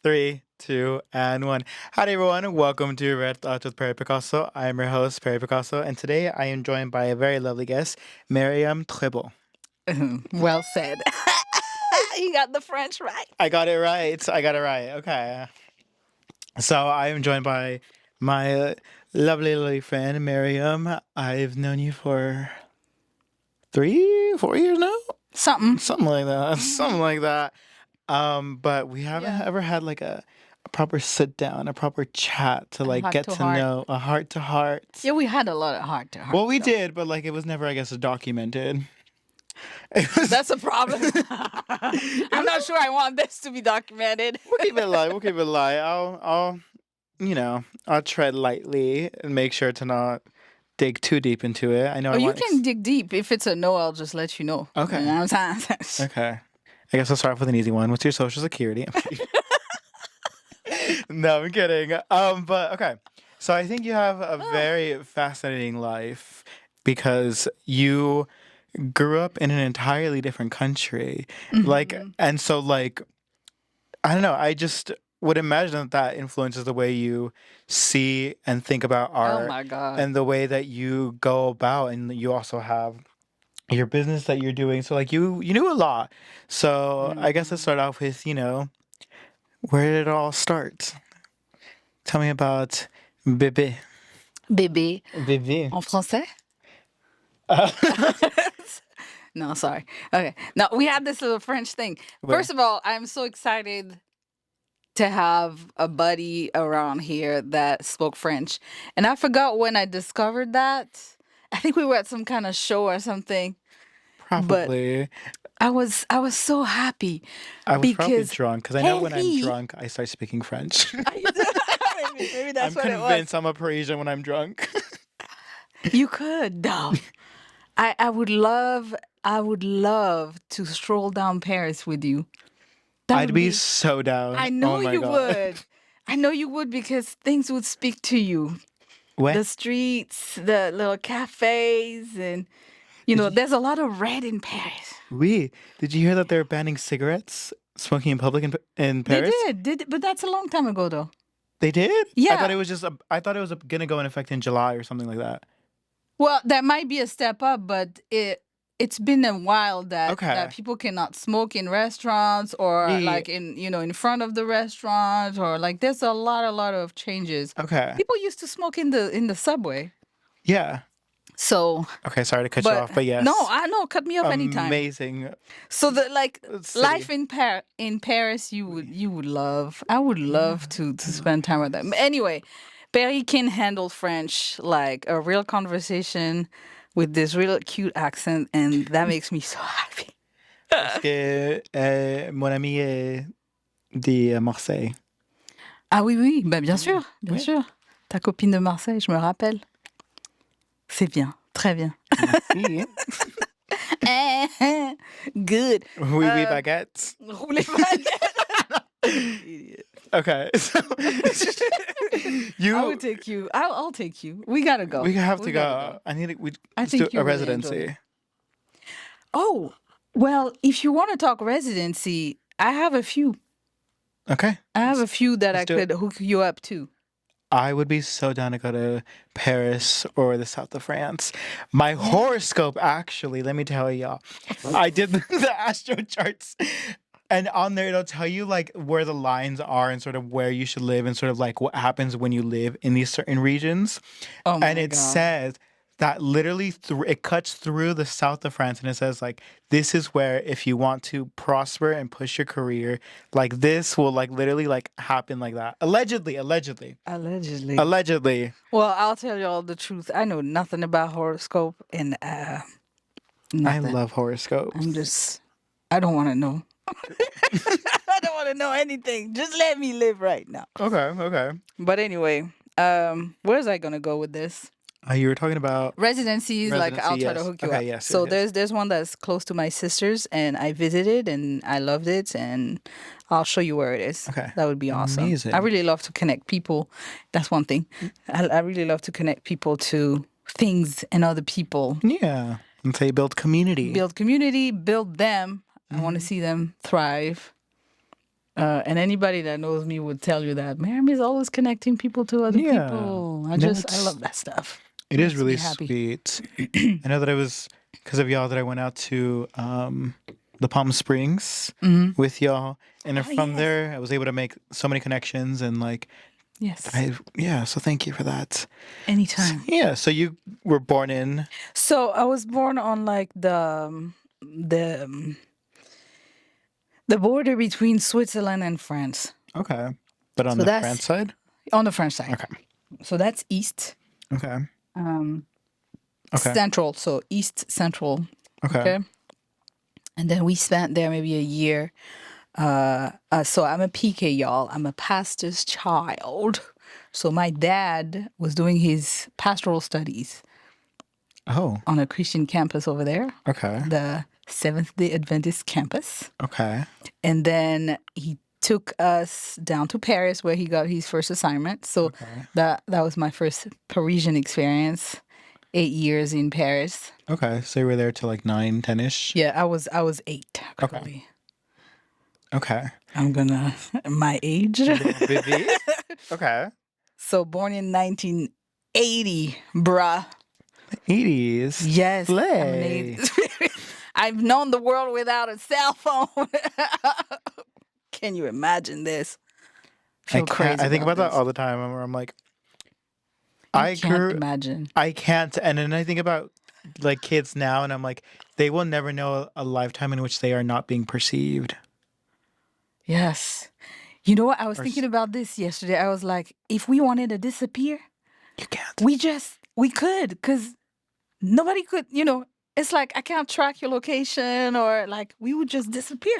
Three, two, and one. Howdy, everyone. Welcome to Red Thoughts with Perry Picasso. I am your host, Perry Picasso, and today I am joined by a very lovely guest, Miriam Treble. Well said. You got the French right. I got it right. I got it right. Okay. So I am joined by my lovely, lovely friend, Miriam. I've known you for 4 years now? Something. Something like that. Something like that. But we haven't Yeah. ever had like a proper sit down, a proper chat to like heart get to to heart. know a heart to heart. Yeah, we had a lot of heart to heart. Well, we stuff. did, but like it was never, I guess, documented. It was, That's a problem. I'm not sure I want this to be documented. we'll keep it light. We'll keep it light. I'll tread lightly and make sure to not dig too deep into it. I know. Or you can dig deep. If it's a no, I'll just let you know. Okay. You know what I'm saying? Okay. I guess I'll start off with an easy one. What's your social security? No, I'm kidding. But okay. So I think you have a very fascinating life because you grew up in an entirely different country. Like, and so like, I don't know. I just would imagine that that influences the way you see and think about Oh art my God. and the way that you go about, and you also have your business that you're doing. So like you knew a lot. So I guess let's start off with, where did it all start? Tell me about bébé. Bébé. Bébé. En français? No, sorry. Okay. No, we had this little French thing. Where? First of all, I'm so excited to have a buddy around here that spoke French. And I forgot when I discovered that. I think we were at some kind of show or something. Probably. I was so happy. I was probably because drunk because I know when I'm Harry- drunk, I start speaking French. maybe that's I'm what it was. convinced I'm a Parisian when I'm drunk. You could, though. I would love to stroll down Paris with you. That I'd would be so down. I know Oh my you God. would. I know you would because things would speak to you. What? The streets, the little cafes, and there's a lot of red in Paris. Oui. Did you hear that they're banning cigarettes, smoking in public in Paris? They did, but that's a long time ago, though. They did? Yeah. I thought it was gonna go in effect in July or something like that. Well, that might be a step up, but it's been a while that, Okay. that people cannot smoke in restaurants or Yeah. like in front of the restaurant, or like there's a lot of changes. Okay. People used to smoke in the subway. Yeah. So Okay, sorry to cut you off, but yes. No, I know, cut me off anytime. Amazing. So the City. life in Paris you would love. I would love to spend time with them. Anyway, Perry can handle French like a real conversation with this real cute accent, and that makes me so happy. Parce que mon ami est de Marseille. Ah oui, ben bien sûr, bien Oui. sûr. Ta copine de Marseille, je me rappelle. C'est bien, très bien. Merci. Good. Oui, oui, baguettes. Roulez baguette. Idiot. Okay. So I would take you. I'll take you. We gotta go. we have to gotta go. I need we I let's think do you a really residency. enjoy it. Oh, well, if you want to talk residency, I have a few. Okay. I have a few that I let's do it. could hook you up to. I would be so down to go to Paris or the south of France. My horoscope, actually, let me tell y'all, I did the astro charts, and on there it'll tell you like where the lines are and sort of where you should live and sort of like what happens when you live in these certain regions. Oh my And it God. says that literally it cuts through the south of France, and it says like this is where if you want to prosper and push your career, like this will like literally like happen like that. Allegedly. Allegedly. Allegedly. Well, I'll tell you all the truth. I know nothing about horoscope, and I nothing. love horoscopes. I don't want to know. I don't want to know anything. Just let me live right now. Okay. But anyway, where's I gonna go with this? You were talking about Residencies, like I'll Residency, try to yes. hook you Okay, up. yes, So yes. there's one that's close to my sister's, and I visited and I loved it, and I'll show you where it is. Okay. That would be awesome. Amazing. I really love to connect people. That's one thing. I really love to connect people to things and other people. yeah. And say build community. Build community, build them. I want to Mm-hmm. see them thrive. And anybody that knows me would tell you that Miriam is always connecting people to other Yeah. people. No, I it's love that stuff. it is Makes me really happy. sweet. I know that it was because of y'all that I went out to the Palm Springs Hmm. with y'all, and then Oh, from yes. there I was able to make so many connections and like Yes. I yeah. So thank you for that. Anytime. Yeah. So you were born in So I was born on like the the border between Switzerland and France. okay, but on So the France that's side. on the French side. Okay. So that's east, Okay. um, Okay. central. So east central. Okay. Okay. And then we spent there maybe a year. So I'm a PK, y'all. I'm a pastor's child. So my dad was doing his pastoral studies Oh. on a Christian campus over there, Okay. the Seventh Day Adventist campus. Okay. And then he took us down to Paris where he got his first assignment. So Okay. that was my first Parisian experience. 8 years in Paris. Okay. So you were there till like 9, 10-ish. Yeah, I was 8 Okay. actually. Okay. I'm gonna my age. Little Vivi. Okay. So born in 1980, bruh. 80s. Yes, I'm an Slay. 80s. I've known the world without a cell phone. Can you imagine this? I Feel can't. crazy I think about about that this. all the time. Where I'm like, You I can't grew. imagine. I can't. And then I think about like kids now, and I'm like, they will never know a lifetime in which they are not being perceived. Yes. You know what? I was Or thinking about this yesterday. I was like, if we wanted to disappear, you can't. we could, because nobody could, it's like I can't track your location or like we would just disappear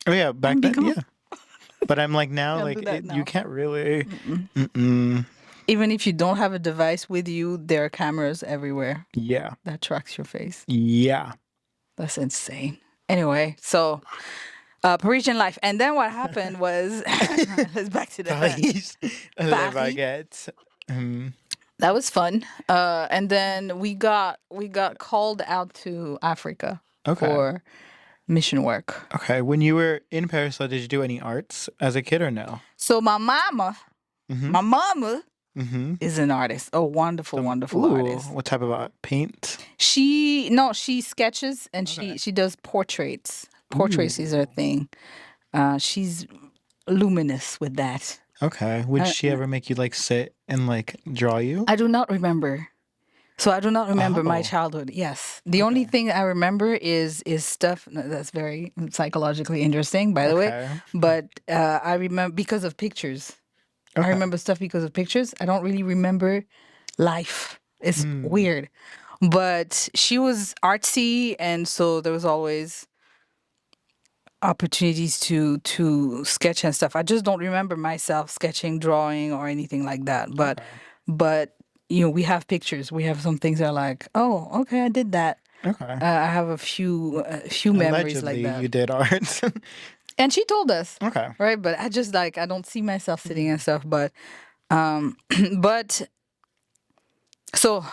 Oh yeah, back and be then, gone. yeah. But I'm like now, Can't do like that you now. can't really. Mm-mm. Mm-mm. Even if you don't have a device with you, there are cameras everywhere Yeah. that tracks your face. Yeah. That's insane. Anyway, so Parisian life. And then what happened was, let's back to the Paris, le Paris. baguette. That was fun. And then we got called out to Africa Okay. for mission work. Okay. When you were in Paris, though, did you do any arts as a kid or no? So my mama Mm-hmm. is an artist, a wonderful, wonderful Ooh, artist. what type of paint? She sketches and Okay. she does portraits. Portraits is her Ooh. thing. She's luminous with that. Okay. Would Uh, she ever make you like sit and like draw you? I do not remember. So I do not remember my Oh. childhood. Yes, the only Okay. thing I remember is stuff that's very psychologically interesting, by the way. Okay. But I remember because of pictures. I Okay. remember stuff because of pictures. I don't really remember life. It's Mm. weird. But she was artsy, and so there was always opportunities to sketch and stuff. I just don't remember myself sketching, drawing, or anything like that. But Okay. but we have pictures. We have some things that are like, oh, okay, I did that. Okay. I have a few memories like Allegedly, that. you did art. And she told us, Okay. right? But I just like I don't see myself sitting and stuff. But but so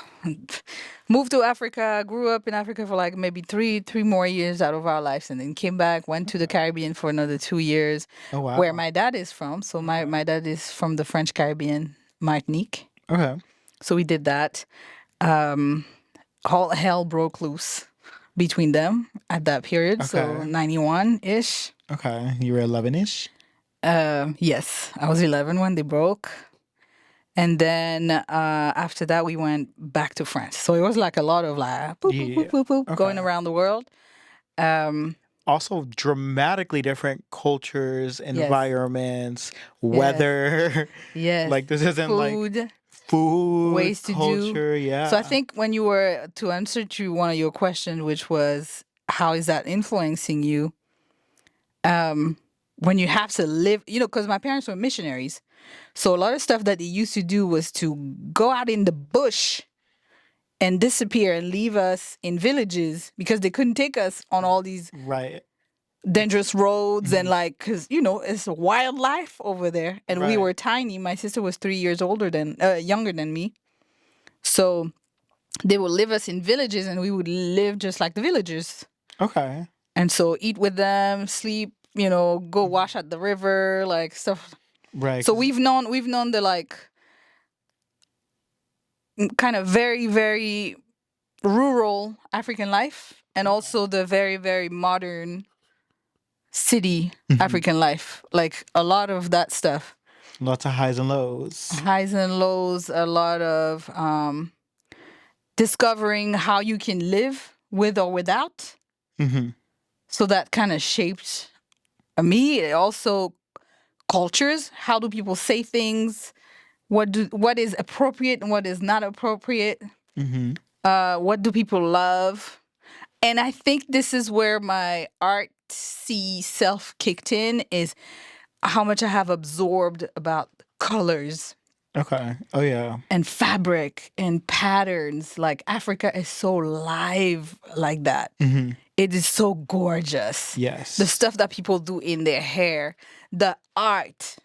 moved to Africa, grew up in Africa for like maybe three more years out of our lives, and then came back, went to the Caribbean for another 2 years, Oh where wow. my dad is from. So my, Okay. my dad is from the French Caribbean, Martinique. Okay. So we did that. Um, all hell broke loose between them at that period. So Okay. 91 ish. Okay. You were 11-ish? Yes, I was 11 when they broke. And then after that, we went back to France. So it was like a lot of like boop, boop, boop, Yeah. boop, boop, going Okay. around the world. Um, Also dramatically different cultures, yes, environments, yes, weather. yes. Like this isn't like Food, food, ways to do. culture. So I Yeah. think when you were to answer to one of your questions, which was how is that influencing you? When you have to live, because my parents were missionaries. So a lot of stuff that they used to do was to go out in the bush and disappear and leave us in villages because they couldn't take us on all these Right. dangerous roads and Mhm. like because it's wildlife over there and we Right. were tiny. My sister was 3 years younger than me, so they would leave us in villages and we would live just like the villagers, Okay. and so eat with them, sleep, go wash at the river, like stuff. Right. So we've known the like kind of very, very rural African life and also the very, very modern city Mhm. African life. Like a lot of that stuff. Lots of highs and lows. Highs and lows, a lot of discovering how you can live with or without. Hmm. So that kind of shaped me. It also cultures. How do people say things? What is appropriate and what is not appropriate? Hmm. What do people love? And I think this is where my artsy self kicked in, is how much I have absorbed about colors Okay. Oh yeah. and fabric and patterns. Like Africa is so live like that. Hmm. It is so gorgeous. The Yes. stuff that people do in their hair, the art.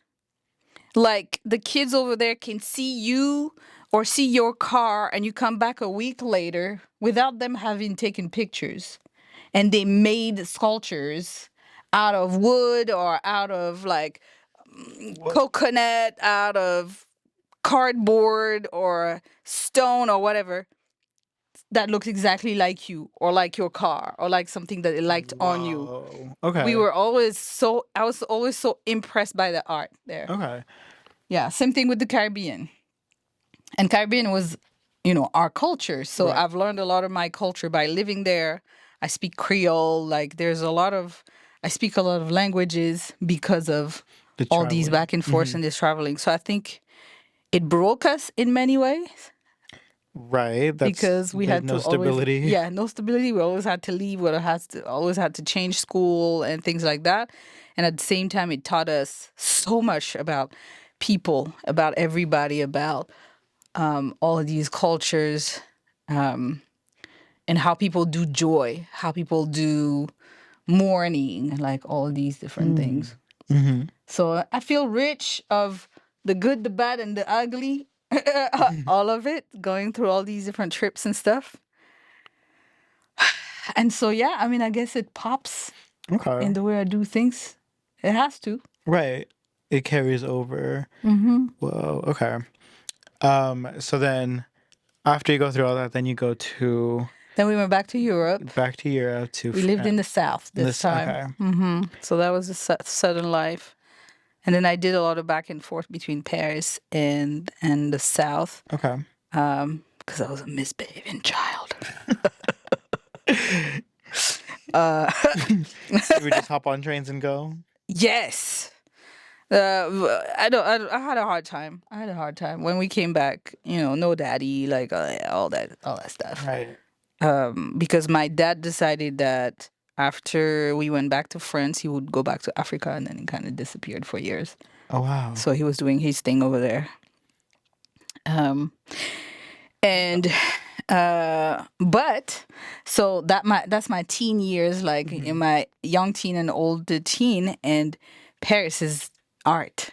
Like the kids over there can see you or see your car and you come back a week later without them having taken pictures. And they made sculptures out of wood or out of like What? coconut, out of cardboard or stone or whatever that looks exactly like you or like your car or like something that it liked on you. Whoa. We Okay. were I was always so impressed by the art there. Okay. Yeah, same thing with the Caribbean. And Caribbean was, our culture. So Right. I've learned a lot of my culture by living there. I speak Creole. Like I speak a lot of languages because of The all these traveling. back and forth Hmm. and this traveling. So I think it broke us in many ways Right. That's because we like had no to always, stability. yeah, no stability. We always had to leave. We always had to change school and things like that. And at the same time, it taught us so much about people, about everybody, about all of these cultures, um, and how people do joy, how people do mourning, like all of these different Mm. things. Hmm. So I feel rich of the good, the bad, and the ugly, all of it, going through all these different trips and stuff. And so, yeah, I mean, I guess it pops Okay. in the way I do things. It has to. Right. It carries over. Hmm. Whoa. Okay. So then after you go through all that, then you go to Then we went back to Europe. back to Europe to We lived in the South this this. time. Okay. So that was the Southern life. And then I did a lot of back and forth between Paris and the South, Okay. because I was a misbehaving child. Uh, You would just hop on trains and go. yes. I had a hard time. I had a hard time when we came back. No daddy, like all that stuff. Right. Because my dad decided that after we went back to France, he would go back to Africa, and then he kind of disappeared for years. Oh wow. So he was doing his thing over there. And but so that's my teen years, like in my young teen and older teen, and Paris is art.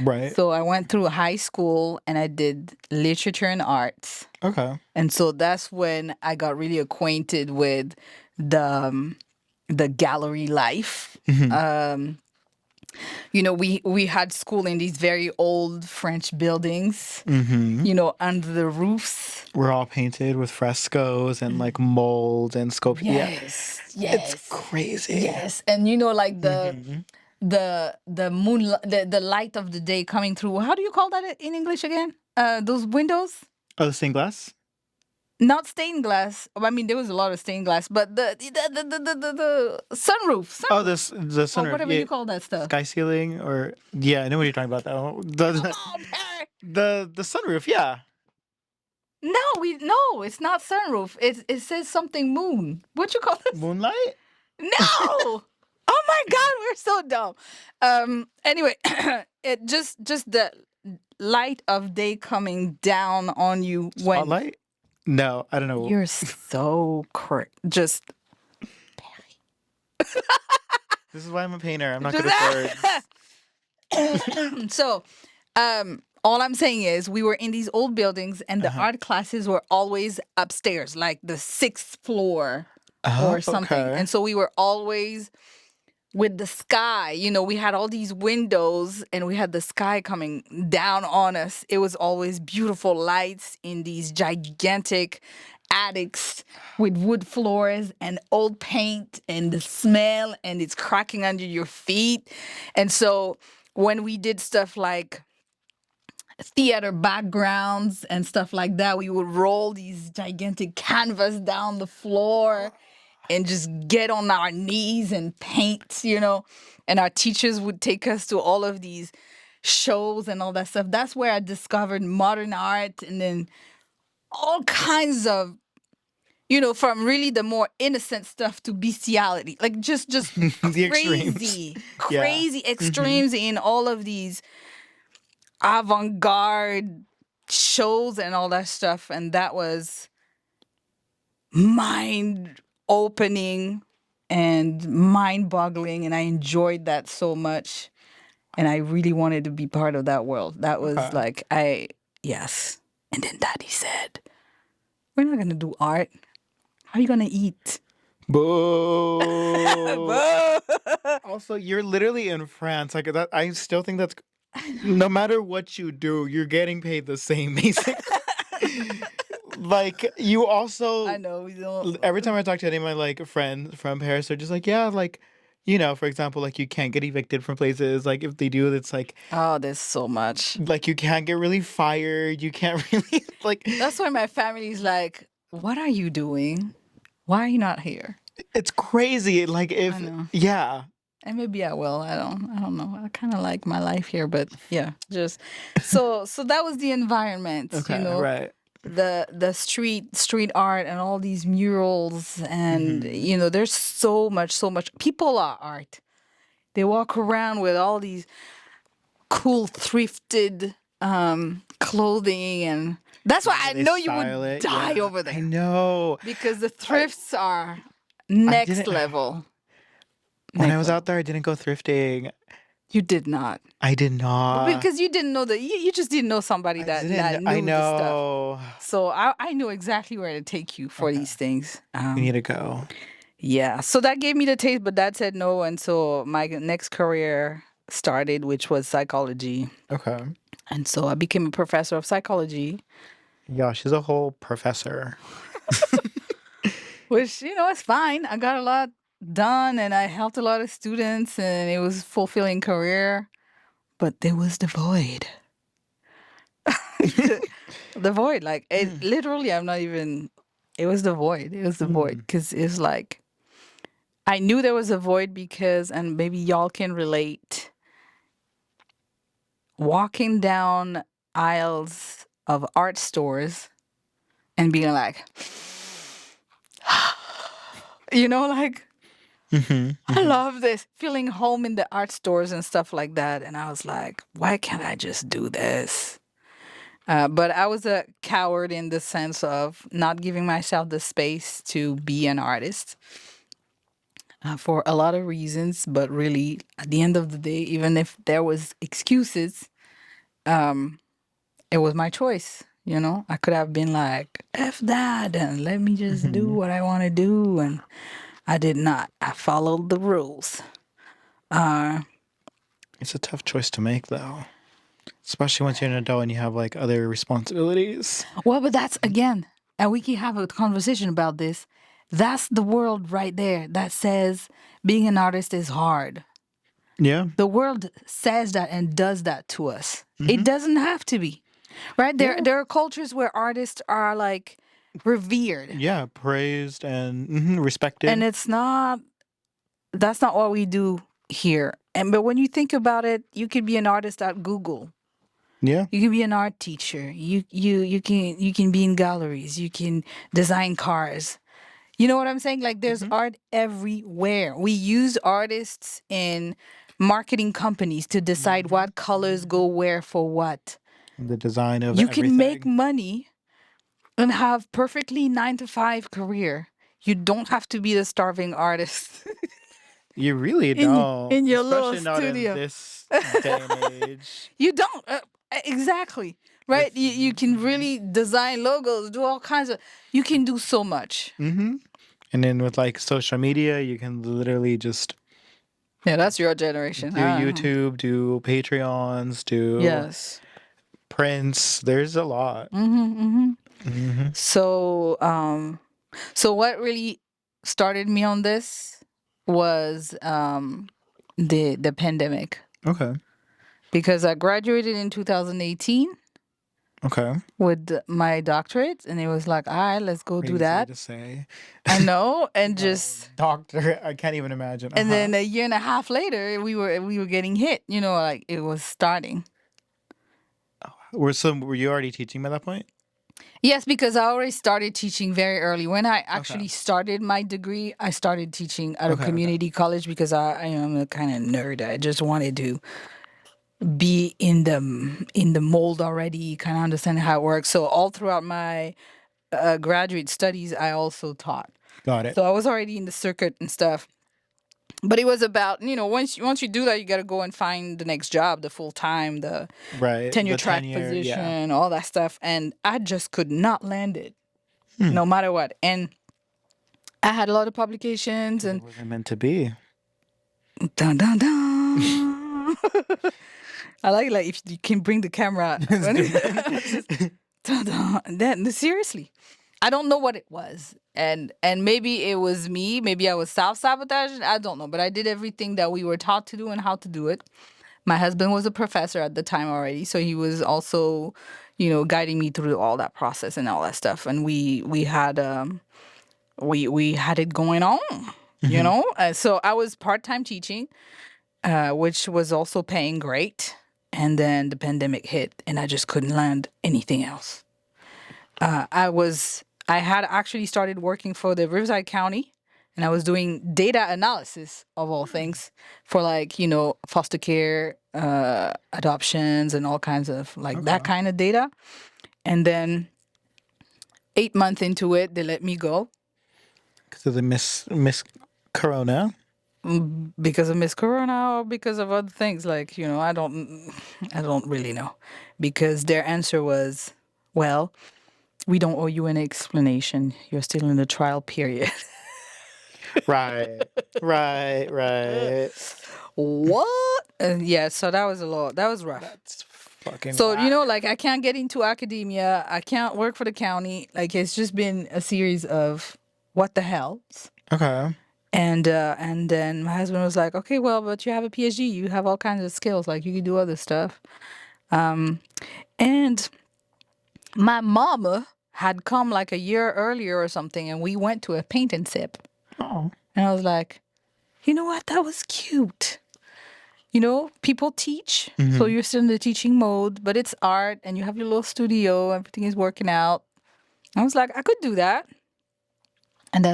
Right. So I went through high school and I did literature and arts. Okay. And so that's when I got really acquainted with the gallery life. We had school in these very old French buildings, Mm-hmm. under the roofs. We're all painted with frescoes and like mold and sculpture. Yeah. Yes, It's yes, crazy. yes. And like Mhm. the moon, the light of the day coming through. How do you call that in English again? Those windows. Oh, the stained glass? Not stained glass. I mean, there was a lot of stained glass, but the sunroof, Oh, sunroof, the or sunroof. whatever Yeah. you call that stuff. Sky ceiling or yeah, I know what you're talking about though. The Oh, Perry. the sunroof, yeah. No, it's not sunroof. It says something moon. What you call this? Moonlight? No. Oh my God, we're so dumb. Anyway, it just the light of day coming down on you when Spotlight? No, I don't know. you're so correct. Just This is why I'm a painter. I'm not good at words. so, all I'm saying is we were in these old buildings and the art classes were always upstairs, like the sixth floor Oh, or something. okay. And so we were always with the sky. We had all these windows and we had the sky coming down on us. It was always beautiful lights in these gigantic attics with wood floors and old paint and the smell, and it's cracking under your feet. And so when we did stuff like theater backgrounds and stuff like that, we would roll these gigantic canvas down the floor and just get on our knees and paint. And our teachers would take us to all of these shows and all that stuff. That's where I discovered modern art, and then all kinds of, from really the more innocent stuff to bestiality, like just The extremes. Yeah. crazy extremes in all of these avant-garde shows and all that stuff. And that was mind opening and mind boggling. And I enjoyed that so much. And I really wanted to be part of that world. That was Okay. like, yes. And then Daddy said, we're not going to do art. How are you going to eat? Boo. Boo. Also, you're literally in France. Like that, I still think that's no matter what you do, you're getting paid the same, basically. Like you I also, know we don't. every time I talk to any of my like friends from Paris, they're just like, yeah, like, for example, like you can't get evicted from places. Like if they do, it's Oh, there's so much. like you can't get really fired. You can't really like. That's why my family's like, what are you doing? Why are you not here? It's crazy. Like if I know. yeah. And maybe I will. I don't know. I kind of like my life here, but yeah, just so that was the environment, Okay. Right. the street art and all these murals, and there's so much. People are art. They walk around with all these cool thrifted clothing, and that's why I They know you style would it. die Yeah. over I there know. because the thrifts are next didn't- level. When I Next was level. out there, I didn't go thrifting. You did not. I did not. Because you didn't know that you just didn't know somebody that knew I the stuff. know. So I knew exactly where to take you for these things. We need to go. Yeah. So that gave me the taste, but Dad said no, and so my next career started, which was psychology. Okay. And so I became a professor of psychology, Yeah, she's a whole professor. which is fine. I got a lot done, and I helped a lot of students, and it was a fulfilling career. But there was the void. The void, like it literally, I'm not even, it was the void. It was the void because it's like, I knew there was a void because, and maybe y'all can relate, walking down aisles of art stores and being like, like, I love this, feeling home in the art stores and stuff like that. And I was like, why can't I just do this? But I was a coward in the sense of not giving myself the space to be an artist for a lot of reasons. But really, at the end of the day, even if there was excuses, it was my choice. I could have been like, F that and let me just do what I want to do. And I did not. I followed the rules. It's a tough choice to make, though. Especially once you're an adult and you have like other responsibilities. Well, but that's again, and we can have a conversation about this. That's the world right there that says being an artist is hard. Yeah. The world says that and does that to us. It doesn't have to be. Right? There are cultures where artists are like revered. Yeah, praised and respected. And that's not what we do here. But when you think about it, you could be an artist at Google. Yeah. You can be an art teacher. You can be in galleries. You can design cars. You know what I'm saying? Like there's art everywhere. We use artists in marketing companies to decide what colors go where for what. The design of You everything. can make money and have perfectly 9 to 5 career. You don't have to be the starving artist. You really don't. in your Especially little not studio. in this day and age. You don't. Exactly. Right? You can really design logos, do all kinds of, you can do so much. And then with like social media, you can literally just Yeah, that's your generation. Do YouTube, do Patreons, do Yes. prints. There's a lot. Hmm. So, so what really started me on this was the pandemic, Okay. because I graduated in 2018 Okay. with my doctorate, and it was like, all right, let's go do Crazy that. to say. I know, and No, just doctor. I can't even imagine. and Uh-huh. then a year and a half later, we were getting hit. Like it was starting. Were you already teaching by that point? Yes, because I already started teaching very early. When I Okay. actually started my degree, I started teaching at a Okay. Okay. community college because I am a kind of nerd. I just wanted to be in the mold already, kind of understand how it works. So all throughout my graduate studies, I also taught. Got it. So I was already in the circuit and stuff. But it was about, once you do that, you got to go and find the next job, the full time, the Right. tenure The track tenure. Yeah. position, all that stuff. And I just could not land it, Hmm. no matter what. And I had a lot of publications 'Cause it and wasn't meant to be. dun dun dun. I like if you can bring the camera. It's Just different. dun dun. Then seriously, I don't know what it was, and maybe it was me. Maybe I was self sabotaging. I don't know, but I did everything that we were taught to do and how to do it. My husband was a professor at the time already, so he was also, guiding me through all that process and all that stuff. And we had we had it going on, Hmm. So I was part time teaching, which was also paying great. And then the pandemic hit, and I just couldn't land anything else. I had actually started working for the Riverside County, and I was doing data analysis of all things for foster care, adoptions, and all kinds of like that Okay. kind of data. And then 8 months into it, they let me go Because of the Miss Corona. because of Miss Corona or because of other things. Like, I don't really know, because their answer was, well, we don't owe you any explanation. You're still in the trial period. Right. Right. Right. What? Yeah, so that was a lot. That was rough. That's fucking So, whack. like I can't get into academia. I can't work for the county. Like it's just been a series of what the hell. Okay. And then my husband was like, okay, well, but you have a PhD. You have all kinds of skills. Like you can do other stuff. And my mama had come like a year earlier or something, and we went to a paint and sip. Oh. And I was like, you know what? That was cute. People teach, so Hmm. you're still in the teaching mode, but it's art, and you have your little studio. Everything is working out. I was like, I could do that, and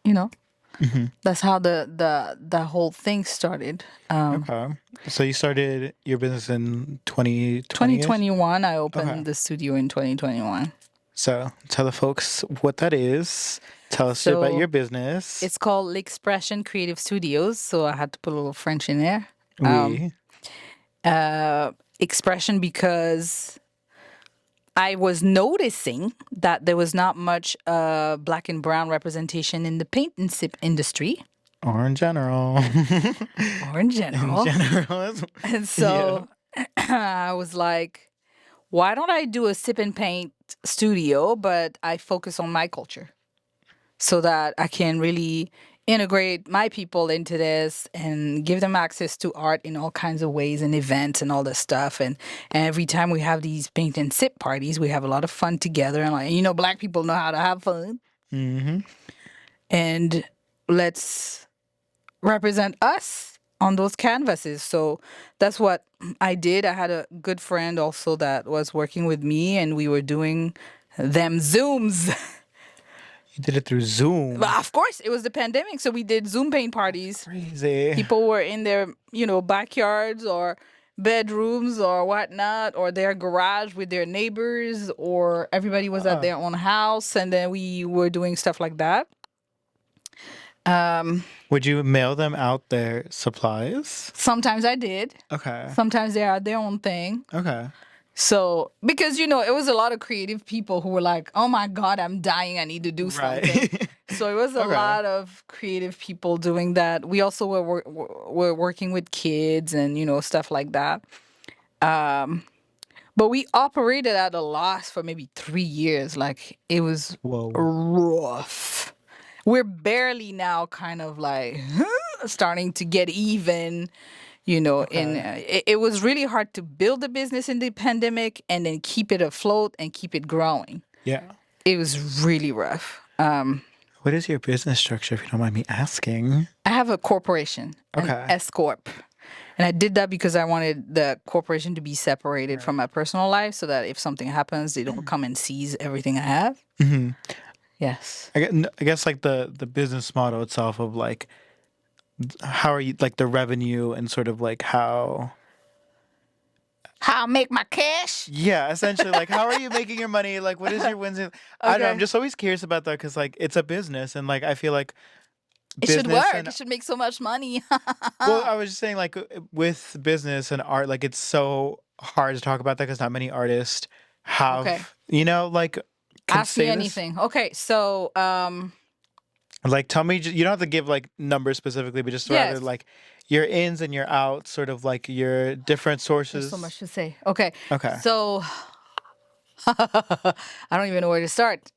you know, Hmm. that's how the whole thing started. Okay. So you started your business in 2020-ish? 2021, I Okay. opened the studio in 2021. So tell the folks what that is. Tell us about So your business. it's called L'Expression Creative Studios. So I had to put a little French in there. We. Expression, because I was noticing that there was not much black and brown representation in the paint and sip industry, Or in general. or in In general. general. And Yeah. so I was like, why don't I do a sip and paint studio, but I focus on my culture so that I can really integrate my people into this and give them access to art in all kinds of ways and events and all this stuff. And every time we have these paint and sip parties, we have a lot of fun together. And black people know how to have fun. Hmm. And let's represent us on those canvases. So that's what I did. I had a good friend also that was working with me, and we were doing them Zooms. You did it through Zoom. But of course, it was the pandemic, so we did Zoom paint parties. Crazy. People were in their, backyards or bedrooms or whatnot, or their garage with their neighbors, or everybody was at Oh. their own house, and then we were doing stuff like that. Would you mail them out their supplies? Sometimes I did. Okay. Sometimes they had their own thing. Okay. So, because, it was a lot of creative people who were like, oh my God, I'm dying. I need to do something. Right. So it was a Okay. lot of creative people doing that. We also were working with kids and stuff like that. Um, but we operated at a loss for maybe 3 years. Like it was Whoa. rough. We're barely now kind of like starting to get even. Okay. It was really hard to build a business in the pandemic and then keep it afloat and keep it growing. Yeah. It was really rough. What is your business structure, if you don't mind me asking? I have a corporation, an Okay. S corp, and I did that because I wanted the corporation to be separated from Right. my personal life, so that if something happens, they don't come and seize everything I have. Hmm. Yes. I guess like the business model itself of like how are you like the revenue and sort of like how How I make my cash? yeah, essentially like how are you making your money? Like what is your wins? I don't know. I'm Okay. just always curious about that because like it's a business and like I feel like It should business work. and It should make so much money. well, I was just saying like with business and art, like it's so hard to talk about that because not many artists Okay. have like can Ask me say this. anything. Okay. So, Like, tell me, you don't have to give like numbers specifically, but just rather yes, like your ins and your outs, sort of like your different there's so much sources. to say. Okay. Okay. So, I don't even know where to start.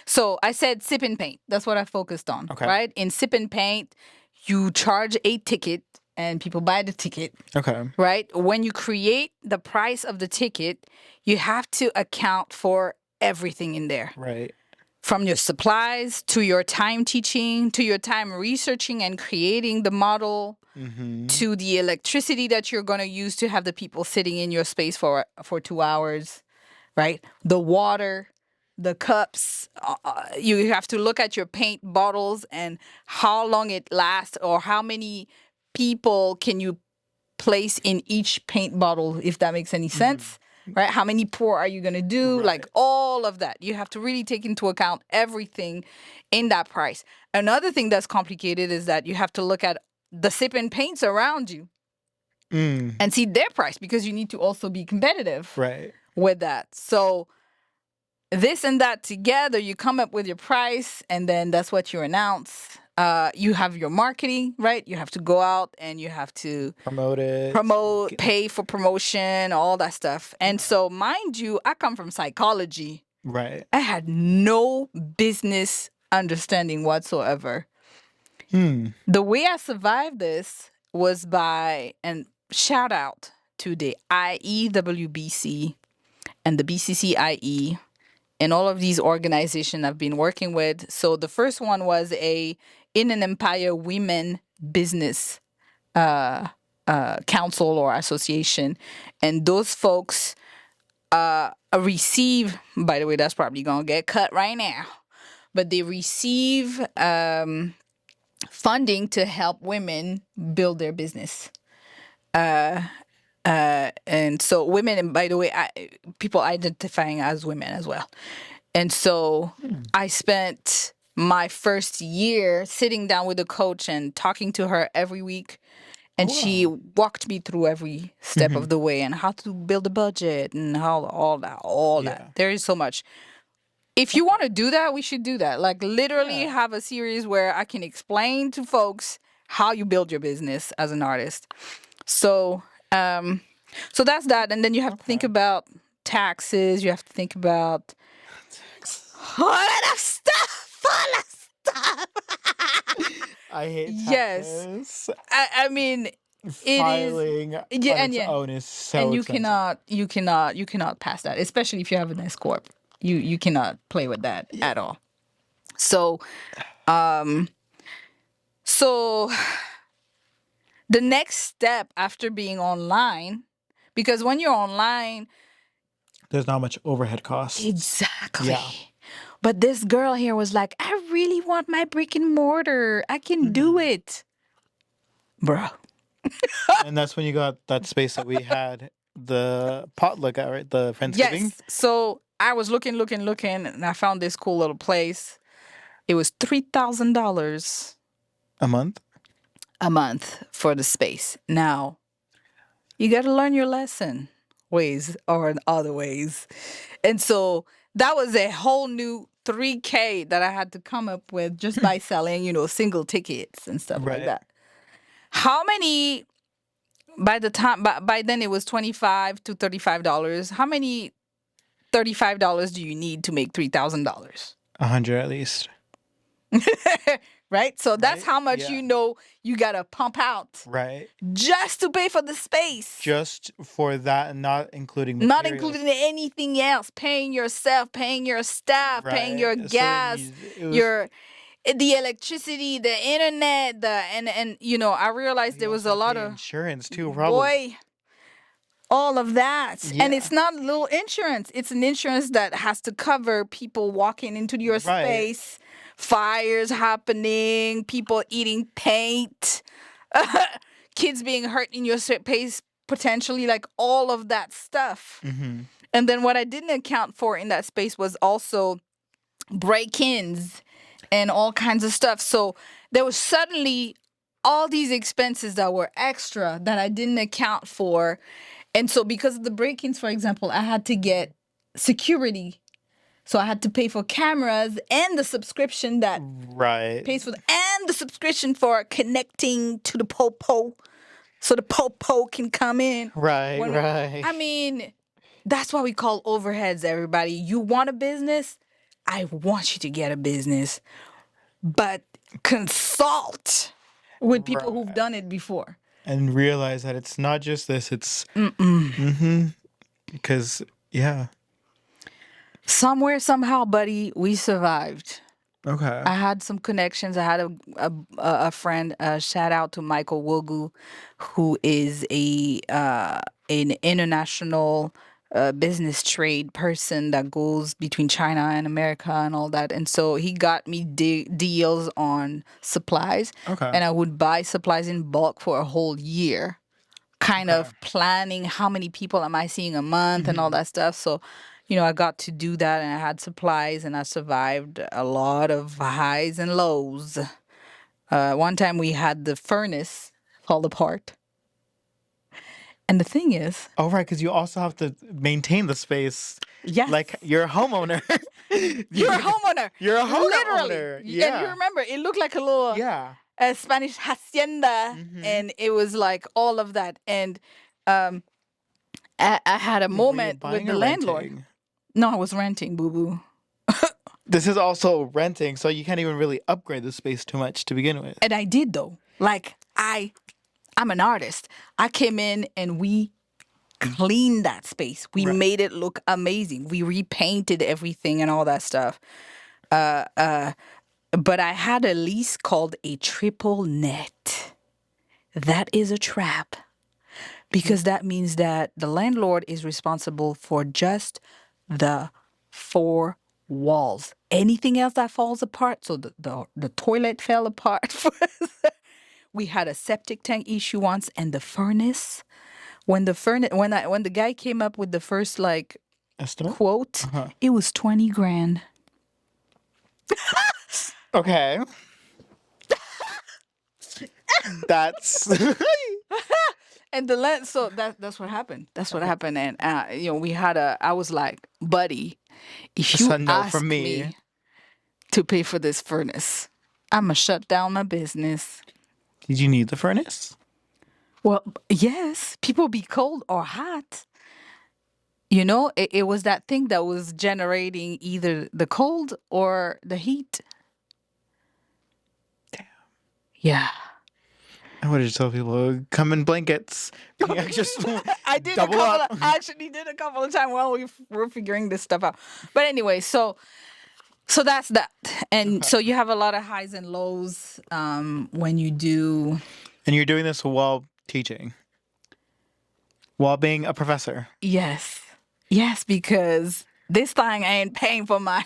So I said sip and paint. That's what I focused on, Okay. right? In sip and paint, you charge a ticket and people buy the ticket, Okay. right? When you create the price of the ticket, you have to account for everything in there. Right. From your supplies to your time teaching, to your time researching and creating the model, Mm-hmm. to the electricity that you're going to use to have the people sitting in your space for 2 hours, right? The water, the cups. You have to look at your paint bottles and how long it lasts, or how many people can you place in each paint bottle, if that makes any Mm-hmm. sense. Right? How many pour are you going to do? Like Right. all of that. You have to really take into account everything in that price. Another thing that's complicated is that you have to look at the sip and paints around you Mm. and see their price, because you need to also be competitive Right. with that. So this and that together, you come up with your price, and then that's what you announce. You have your marketing, right? You have to go out and you have to Promote it. promote, pay for promotion, all that stuff. And Right. so, mind you, I come from psychology. Right. I had no business understanding whatsoever. Hmm. The way I survived this was by, and shout out to the IEWBC and the BCCIE and all of these organizations I've been working with. So the first one was a In an Empire Women Business Council or Association, and those folks receive. By the way, that's probably gonna get cut right now, but they receive funding to help women build their business. And so women, and by the way, people identifying as women as well. And so I spent my first year sitting down with a coach and talking to her every week. And she Wow. walked me through every step Mm-hmm. of the way and how to build a budget and how all that. Yeah. There is so much. If you want to do that, we should do that. Like literally Yeah. have a series where I can explain to folks how you build your business as an artist. So, so that's that. And then you have to think Okay. about taxes. You have to think about all of stuff. All of stuff. I hate Yes. taxes. I mean, it is. Filing Yeah, on and its yeah, own is and so expensive. you cannot pass that, especially if you have an S corp. You cannot play with that Yeah. at all. So, um, so the next step after being online, because when you're online, There's not much overhead costs. exactly. Yeah. But this girl here was like, I really want my brick and mortar. I can do Mhm. it, bro. And that's when you got that space that we had the potluck at, right? The Friendsgiving Yes. So I was looking, and I found this cool little place. It was $3,000 a month. a month for the space. Now, you got to learn your ways or in other ways. And so that was a whole new 3K that I had to come up with just by selling, single tickets and stuff like Right. that. How many by then it was $25 to $35. How many $35 do you need to make $3,000? 100 at least. Right? So that's Right? how much Yeah. you gotta pump out Right. just to pay for the space. Just for that and not including Not materials. including anything else. Paying yourself, paying your staff, paying your Right. So then gas, it was your the electricity, the internet, and I realized there you was also a have to lot pay of insurance too, probably. boy, all of that. And Yeah. it's not a little insurance. It's an insurance that has to cover people walking into your Right. space, fires happening, people eating paint, kids being hurt in your space potentially, like all of that stuff. Mm-hmm. And then what I didn't account for in that space was also break-ins and all kinds of stuff. So there was suddenly all these expenses that were extra that I didn't account for. And so because of the break-ins, for example, I had to get security. So I had to pay for cameras and the subscription that Right. pays for and the subscription for connecting to the popo so the popo can come in. Right. When Right. I mean, that's why we call overheads, everybody. You want a business? I want you to get a business, but consult with people who've Right. done it before. And realize that it's not just this, it's Mm-mm. because yeah. Somewhere, somehow, buddy, we survived. Okay. I had some connections. I had a friend. Shout out to Michael Wogu, who is an international business trade person that goes between China and America and all that. And so he got me deals on supplies, Okay. and I would buy supplies in bulk for a whole year, kind Okay. of planning how many people am I seeing a month and all Mhm. that stuff. So, I got to do that and I had supplies and I survived a lot of highs and lows. One time we had the furnace fall apart. And the thing is, Oh, right, because you also have to maintain the space. yes, Like you're a homeowner. you're a homeowner. You're a Literally. homeowner. And you Yeah. remember, it looked like a little Yeah. Spanish hacienda. Mm-hmm. And it was like all of that. And um, I had a Were you moment with buying the or landlord. renting? No, I was renting, boo boo. This is also renting, so you can't even really upgrade the space too much to begin with. And I did though. Like I'm an artist. I came in and we cleaned that space. We Right. made it look amazing. We repainted everything and all that stuff. But I had a lease called a triple net. That is a trap. Because that means that the landlord is responsible for just the four walls. Anything else that falls apart, so the toilet fell apart. We had a septic tank issue once, and the furnace. When the guy came up with the first Estimate? quote, Uh-huh. it was 20 grand. Okay. That's And the land, so that's what happened. That's what happened. And we had I was like, buddy, if That's you a no ask from me. me to pay for this furnace, I'ma shut down my business. Did you need the furnace? Well, yes, people be cold or hot. It was that thing that was generating either the cold or the heat. Damn. Yeah. I would have told people come in blankets. Yeah, just I did double up. I actually did a couple of times while we were figuring this stuff out. But anyway, so that's that. And so you have a lot of highs and lows when you do. And you're doing this while teaching, while being a professor. Yes. Yes, because this thing ain't paying for my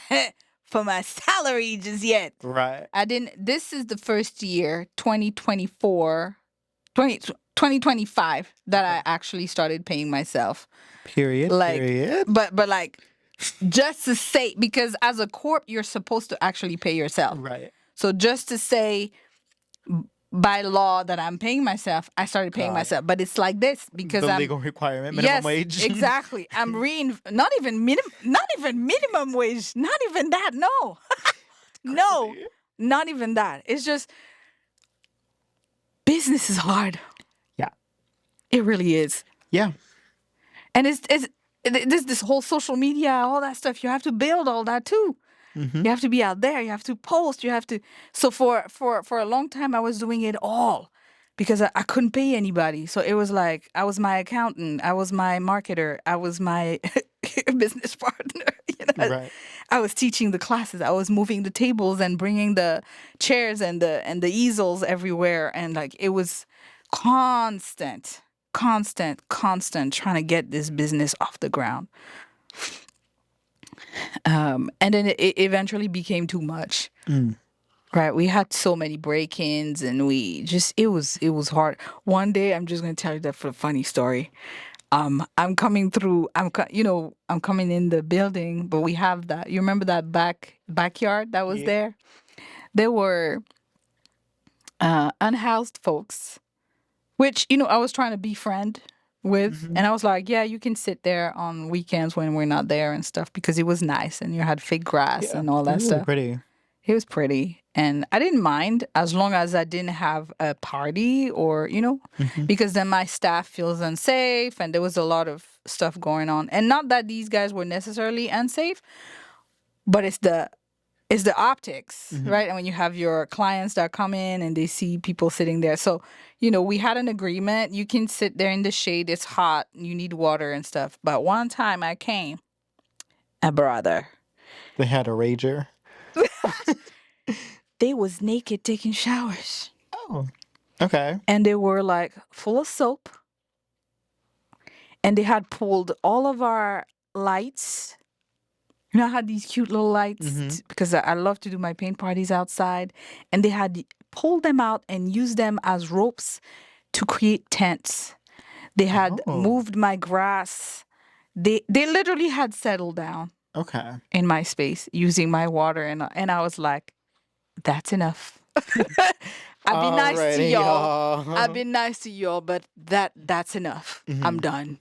for my salary just yet. Right. I didn't. This is the first year, 2024, 2025, that I actually started paying myself. Period. Like, Period. but like, just to say, because as a corp, you're supposed to actually pay yourself. Right. So just to say, by law that I'm paying myself, I started paying Got it. myself. But it's like this because The I'm legal requirement, minimum yes, wage. exactly. I'm not even minimum wage, not even that. No, no, Crazy. not even that. It's just business is hard. Yeah. It really is. Yeah. And this whole social media, all that stuff. You have to build all that too. Mm-hmm. You have to be out there. You have to post. You have to. So for a long time, I was doing it all because I couldn't pay anybody. So it was like I was my accountant, I was my marketer, I was my business partner. You know, Right. I was teaching the classes. I was moving the tables and bringing the chairs and the easels everywhere, and like it was constant, constant trying to get this business off the ground. And then it eventually became too much. Mm. Right, we had so many break-ins, and we just it was hard. One day, I'm just gonna tell you that for a funny story. I'm coming through. I'm coming in the building, but we have that. You remember that backyard that was Yeah. there? There were unhoused folks, which I was trying to befriend with, Mm-hmm. and I was like, yeah, you can sit there on weekends when we're not there and stuff because it was nice, and you had fake grass Yeah. and all It that was really stuff. pretty. It was pretty. And I didn't mind as long as I didn't have a party or, Mm-hmm. because then my staff feels unsafe and there was a lot of stuff going on. And not that these guys were necessarily unsafe, but it's the optics, Mm-hmm. right? And when you have your clients that come in and they see people sitting there. So, we had an agreement. You can sit there in the shade. It's hot. You need water and stuff. But one time I came, a brother, They had a rager. they was naked taking showers. Oh. Okay. And they were like full of soap, and they had pulled all of our lights. I had these cute little lights Mm-hmm. because I love to do my paint parties outside, and they had pulled them out and used them as ropes to create tents. They had Oh. moved my grass. They literally had settled down Okay. in my space using my water, and I was like, that's enough. I've been nice to Alrighty, y'all. I've y'all. been nice to y'all, but that's enough. I'm Mm-hmm. done.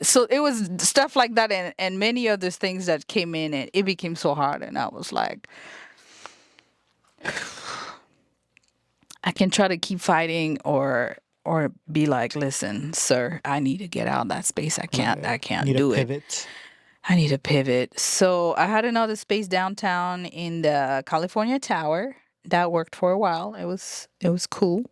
So it was stuff like that, and many other things that came in, and it became so hard, and I was like, I can try to keep fighting or be like, listen, sir, I need to get out of that space. I can't. Right. I can't Need a do it. pivot. I need to pivot. So I had another space downtown in the California Tower that worked for a while. It was cool.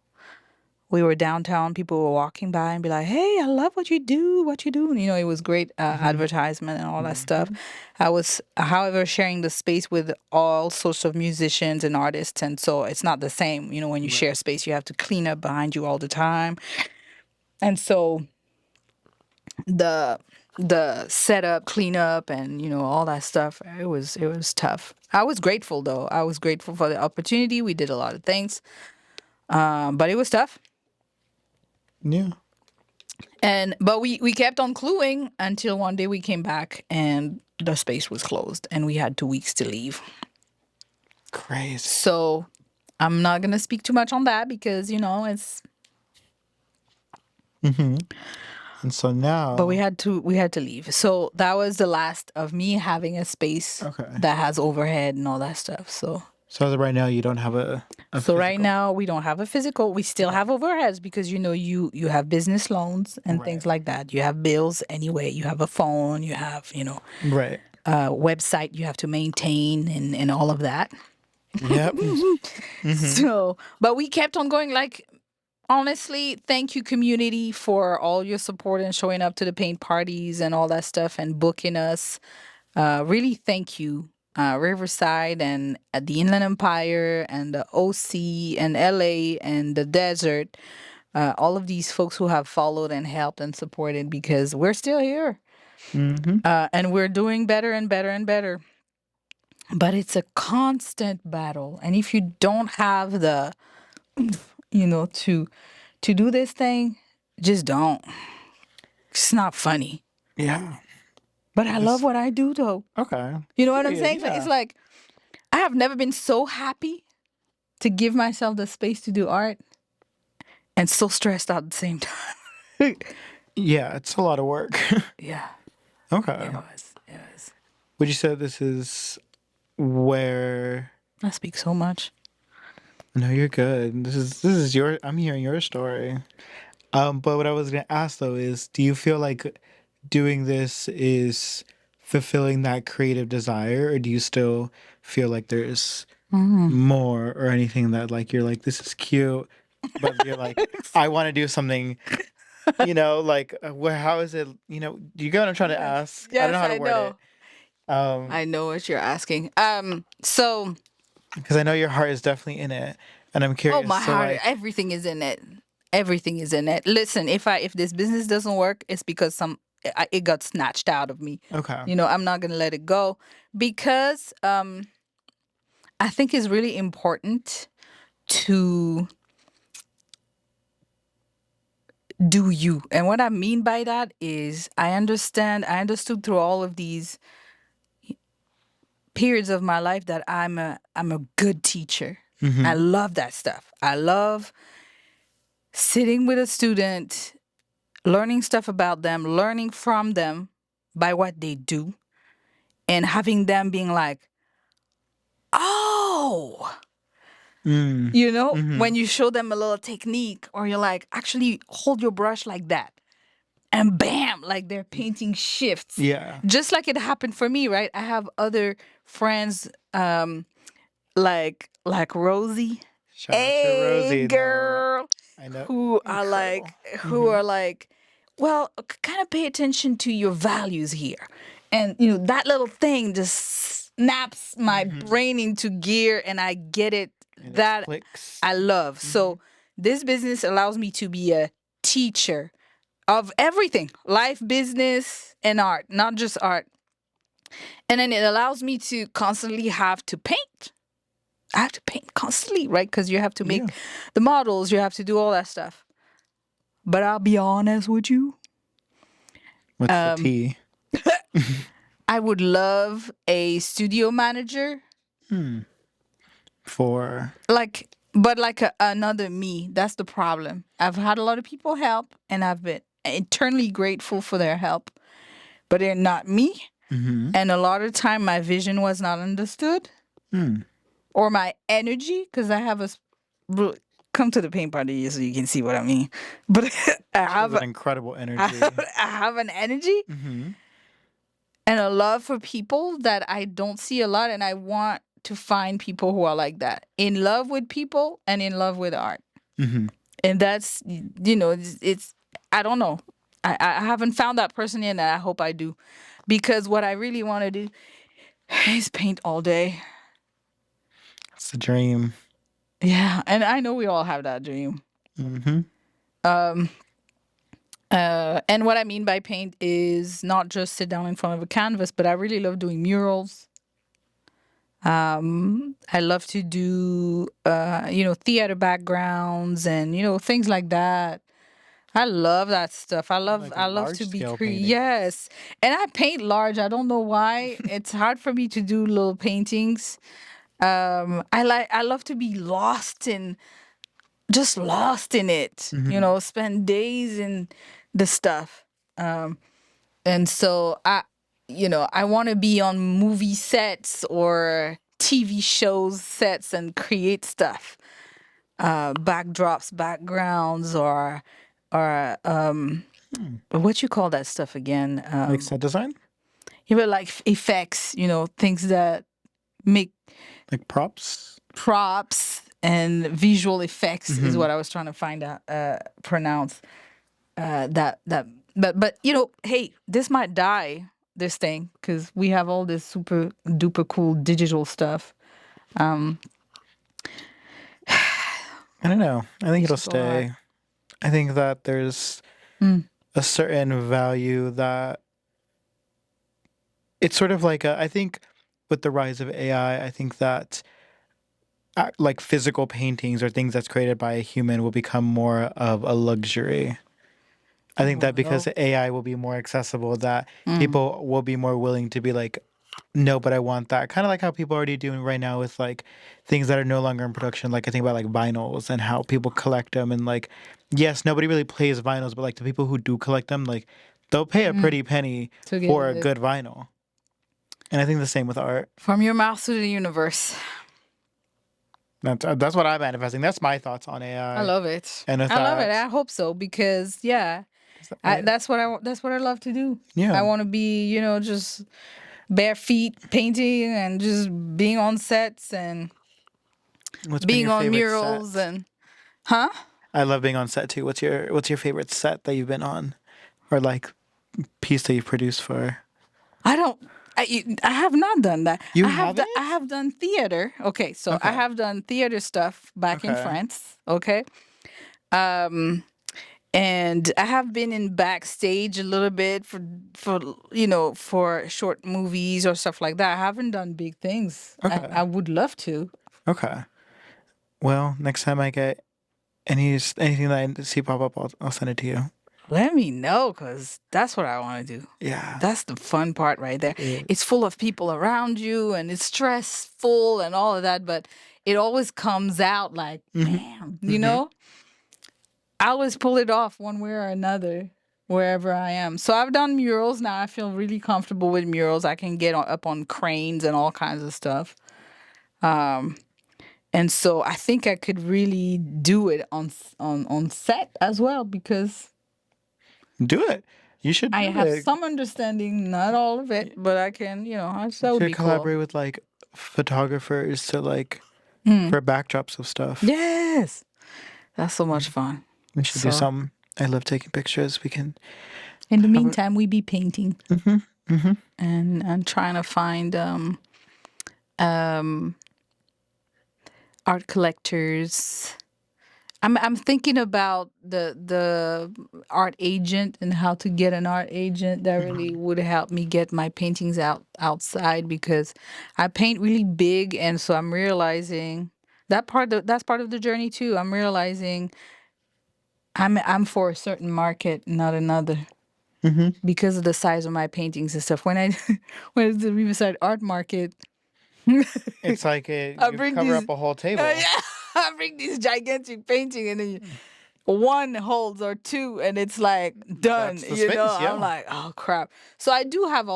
We were downtown. People were walking by and be like, "Hey, I love what you do. What you do?" And, it was great Mm-hmm. advertisement and all that stuff. Mm-hmm. I was, however, sharing the space with all sorts of musicians and artists, and so it's not the same. When you Right. share space, you have to clean up behind you all the time, and so the the setup, cleanup, and all that stuff. It was tough. I was grateful though. I was grateful for the opportunity. We did a lot of things, but it was tough. Yeah. But we kept on cluing until one day we came back and the space was closed and we had 2 weeks to leave. Crazy. So I'm not gonna speak too much on that because it's. Mm-hmm. And so But we now. had to leave. So that was the last of me having a space Okay. that has overhead and all that stuff. So as of right now, you don't have a So right physical. now we don't have a physical. We still have overheads because you have business loans and things Right. like that. You have bills anyway. You have a phone. You have Right. a website you have to maintain and all of that. Yep. Mm-hmm. So, but we kept on going. Like honestly, thank you community for all your support and showing up to the paint parties and all that stuff and booking us. Really, thank you. Riverside and the Inland Empire and the OC and LA and the desert. All of these folks who have followed and helped and supported because we're still here. Mm-hmm. And we're doing better and better and better. But it's a constant battle. And if you don't have the, to do this thing, just don't. It's not funny. Yeah. But I love Just what I do though. okay. You know what I'm Period. saying? It's Yeah. like I have never been so happy to give myself the space to do art and so stressed out at the same time. Yeah, it's a lot of work. Yeah, Okay. it was. It was. Would you say this is where? I speak so much. No, you're good. This is your. I'm hearing your story. But what I was gonna ask though is, do you feel like doing this is fulfilling that creative desire, or do you still feel like there's more or anything that like you're like this is cute, but you're like I want to do something. Like where how is it? Do you get what I'm trying to Yes. ask? I don't know Yes, how to I word it. know. Um, I know what you're asking. So, because I know your heart is definitely in it, and I'm oh, curious. my So heart, like, everything is in it. Everything is in it. Listen, if this business doesn't work, it's because it got snatched out of me. okay, I'm not gonna let it go because I think it's really important to do you. And what I mean by that is I understood through all of these periods of my life that I'm a good teacher. I mm-hmm, love that stuff. I love sitting with a student, learning stuff about them, learning from them by what they do, and having them being like, oh, mm, mm-hmm, when you show them a little technique, or you're like, actually hold your brush like that. And bam, like their painting shifts. yeah. Just like it happened for me, right? I have other friends like Rosie. Shout out to Hey Rosie. No, girl, I know, who are incredible. like who Mm-hmm, are like, well, kind of pay attention to your values here. And that little thing just snaps my mm-hmm, brain into gear, and I get it. and it That clicks. I love. Mm-hmm, So this business allows me to be a teacher of everything, life, business, and art, not just art. And then it allows me to constantly have to paint. I have to paint constantly, right? Because you have to yeah. make the models, you have to do all that stuff. But I'll be honest with you. What's the Um, T? I would love a studio manager, Hmm. For. but like another me. That's the problem. I've had a lot of people help, and I've been eternally grateful for their help, but they're not me. Mm-hmm. And a lot of time, my vision was not understood, Hmm. or my energy, because I have come to the paint party so you can see what I mean. But I She has have an incredible I energy. have, I have an energy Mm-hmm. and a love for people that I don't see a lot, and I want to find people who are like that, in love with people and in love with art. Mm-hmm. And that's it's I don't know. I haven't found that person yet, and I hope I do, because what I really want to do is paint all day. It's a dream. Yeah, and I know we all have that dream. Mm-hmm. Um, and what I mean by paint is not just sit down in front of a canvas, but I really love doing murals. I love to do, theater backgrounds and things like that. I love that stuff. Like I love large to be scale paintings. yes, and I paint large. I don't know why. It's hard for me to do little paintings. I love to be lost in it. Mm-hmm. Spend days in the stuff. And so I want to be on movie sets or TV shows sets and create stuff, backdrops, backgrounds, or Hmm. what you call that stuff again? Like set design? Like effects, things that make Like props? props and visual effects is Mm-hmm. what I was trying to find out, pronounce. That but hey, this might die, this thing, because we have all this super duper cool digital stuff. um I don't know. I think makes it'll me so hard. stay. I think that there's Mm. a certain value that it's sort of like I think with the rise of AI, I think that like physical paintings or things that's created by a human will become more of a luxury. I think Oh that because no. AI will be more accessible, that Mm. people will be more willing to be like, no, but I want that. Kind of like how people are already doing right now with like things that are no longer in production. Like I think about like vinyls and how people collect them and like yes, nobody really plays vinyls, but like the people who do collect them, like they'll pay a pretty penny To get for a it good vinyl. And I think the same with art. from your mouth to the universe. That's what I'm manifesting. That's my thoughts on I AI. love it. And with I love it. that, I hope so because yeah, I, that's what I love to do. I yeah. want to be, just bare feet painting and just being on sets and What's been being your on favorite murals set? and huh? I love being on set too. What's your favorite set that you've been on, or like piece that you've produced for? I don't. I have not done that. You I haven't? have done theater. Okay, so I Okay. have done theater stuff back in Okay. France. Okay, um, and I have been in backstage a little bit for short movies or stuff like that. I haven't done big things. I Okay. would love to. Okay. Well, next time I get anything that I see pop up, I'll send it to you. Let me know, cause that's what I want to do. Yeah. That's the fun part right there. It, It's full of people around you and it's stressful and all of that, but it always comes out like, mhm. bam, Mhm. I always pull it off one way or another wherever I am. So I've done murals now. I feel really comfortable with murals. I can get up on cranes and all kinds of stuff. Um, and so I think I could really do it on set as well because Do it. You should I do have it. some understanding, not all of it, but I can, You that would should be cool. collaborate with like photographers to like Mm. for backdrops of stuff. Yes, that's so much fun. We should do So some. I love taking pictures. We can in the have a. meantime, we be painting Mhm. Mhm. and trying to find um art collectors. I'm thinking about the art agent and how to get an art agent that really Mhm. would help me get my paintings outside because I paint really big and so I'm realizing that's part of the journey too. I'm realizing I'm for a certain market, not another. Mhm. Because of the size of my paintings and stuff. When I when it's the Riverside Art Market, It's like I you bring cover these up a whole table. yeah, I bring these gigantic painting and then one holds or two and it's like done. That's the space. I'm Yeah. like, oh crap. So I do have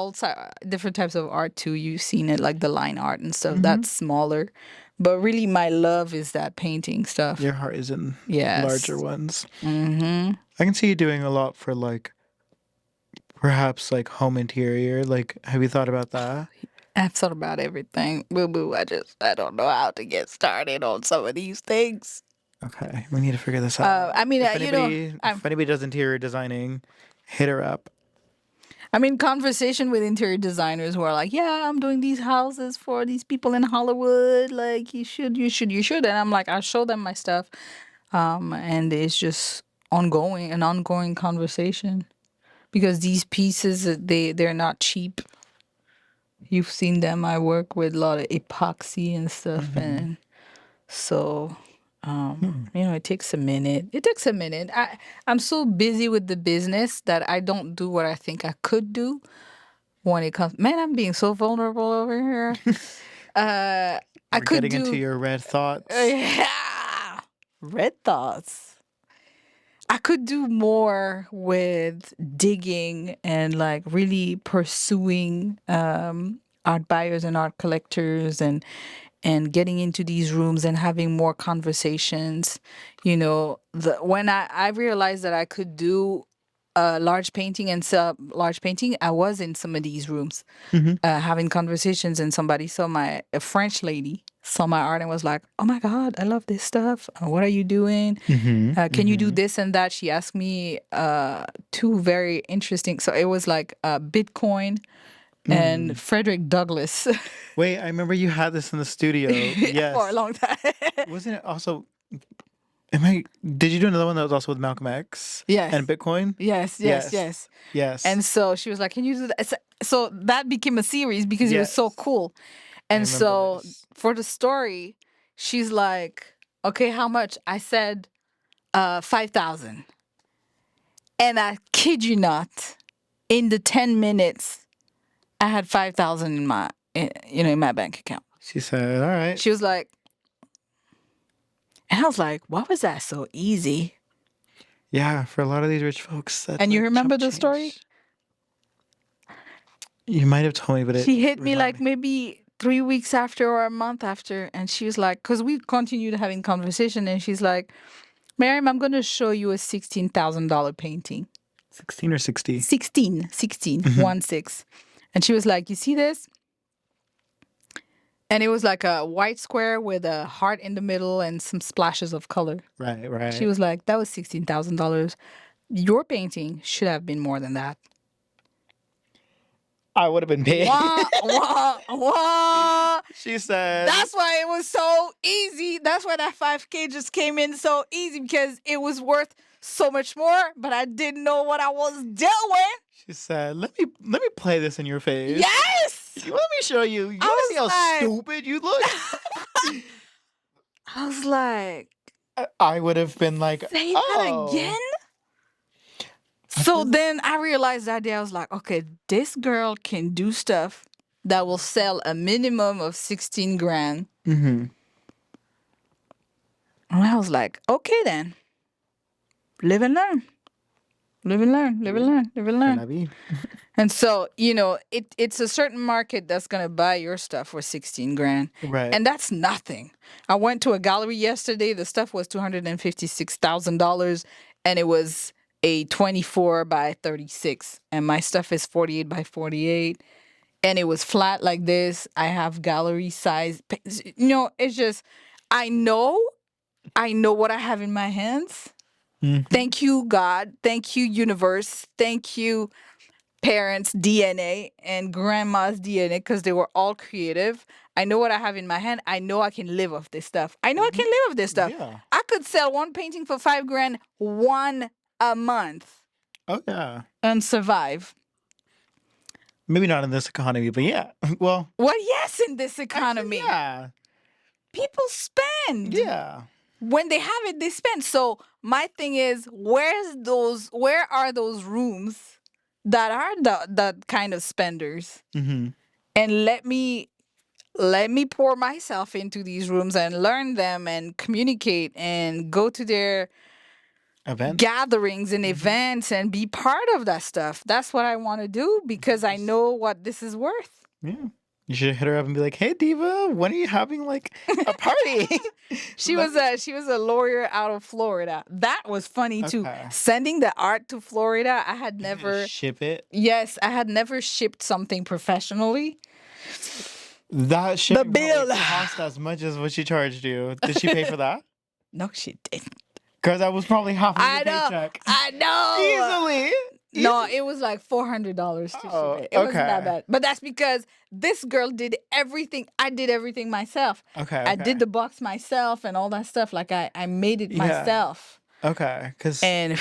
different types of art too. You've seen it like the line art and stuff. Mhm. That's smaller. But really my love is that painting stuff. Your heart is in larger Yes. ones. Mm-hmm. I can see you doing a lot for like perhaps like home interior. Like, have you thought about that? I've thought about everything. Boo boo. I don't know how to get started on some of these things. Okay, we need to figure this out. I mean, If I'm. anybody does interior designing, hit her up. I'm in conversation with interior designers who are like, "Yeah, I'm doing these houses for these people in Hollywood. Like, you should." And I'm like, I show them my stuff, and it's just an ongoing conversation because these pieces they're not cheap. You've seen them. I work with a lot of epoxy and stuff, Hmm. and so Hmm. it takes a minute. It takes a minute. I'm so busy with the business that I don't do what I think I could do when it comes. Man, I'm being so vulnerable over here. Uh, I We're could getting into do. your red thoughts. Yeah, red thoughts. I could do more with digging and like really pursuing art buyers and art collectors and getting into these rooms and having more conversations. When I realized that I could do large painting and sell large painting, I was in some of these rooms Hmm. having conversations, and somebody saw a French lady saw my art and was like, "Oh my God, I love this stuff. What are you doing? Hmm. Can you do Hmm. this and that?" She asked me two very interesting. So it was like Bitcoin and Mm. Frederick Douglass Wait, I remember you had this in the studio. for a Yes. long time. Wasn't it also? Am I? Did you do another one that was also with Malcolm X and Yes, Bitcoin? yes, yes, Yes. yes. Yes. And so she was like, "Can you do that?" So that became a series because it was so Yes. cool. I And remember so this. for the story, she's like, "Okay, how much?" I said, 5,000. And I kid you not, in the 10 minutes, I had 5,000 in my bank account. She said, "All right." She was like, and I was like, "Why was that so easy?" Yeah, for a lot of these rich folks, that's And you like chump remember the story? change. You might have told me, but it She hit me remind like me. maybe 3 weeks after or a month after, and she was like, because we continued having conversation, and she's like, Miriam, I'm going to show you a $16,000 painting. 16 or 60? 16, 16, Hmm. 1 6. And she was like, you see this? And it was like a white square with a heart in the middle and some splashes of color. Right, She right. was like, that was $16,000. Your painting should have been more than that. I would have been paid. Wah, wah, wah. She said, That's why it was so easy. That's why that 5K just came in so easy because it was worth so much more, but I didn't know what I was doing. she said, let me play this in your face. Yes! Let me show you. You want to see I how was like, stupid you look? I was like, I would have been like, say that oh. again? I So was- then I realized that day, I was like, okay, this girl can do stuff that will sell a minimum of 16 grand. Mhm. And I was like, okay then. Live and learn. Live and learn. Live and learn. Live and C'est learn. la vie. And so, it's a certain market that's going to buy your stuff for 16 grand. Right. And that's nothing. I went to a gallery yesterday. The stuff was $256,000 and it was a 24 by 36. And my stuff is 48 by 48. And it was flat like this. I have gallery size. It's just, I know what I have in my hands. Mhm. Thank you, God. Thank you, universe. Thank you, parents' DNA and grandma's DNA, because they were all creative. I know what I have in my hand. I know I can live off this stuff. I know I can live off this stuff. Yeah. I could sell one painting for 5 grand, one a month, Oh, yeah. and survive. Maybe not in this economy, but yeah. Well, Well, yes, in this actually, economy, yeah. people spend. Yeah. When they have it, they spend. So my thing is, where are those rooms that are that kind of spenders? Hmm. And let me pour myself into these rooms and learn them and communicate and go to their Events. gatherings and events and be part of that stuff. That's what I want to do because I know what this is worth. Yeah. You should hit her up and be like, "Hey, Diva, when are you having like a party?" She Let was a lawyer out of Florida. That was funny too. Okay. Sending the art to Florida, I had me never ship it. yes, I had never shipped something professionally. That shipping bill. probably cost as much as what she charged you. Did she pay for that? No, she didn't. Because that was probably half of I your know. paycheck. I know. Easily. No, it was like $400 to Oh, ship it. It wasn't that okay. bad. But that's because this girl did everything. I did everything myself. Okay. I Okay. did the box myself and all that stuff. Like I made it Yeah. myself. Okay. Because And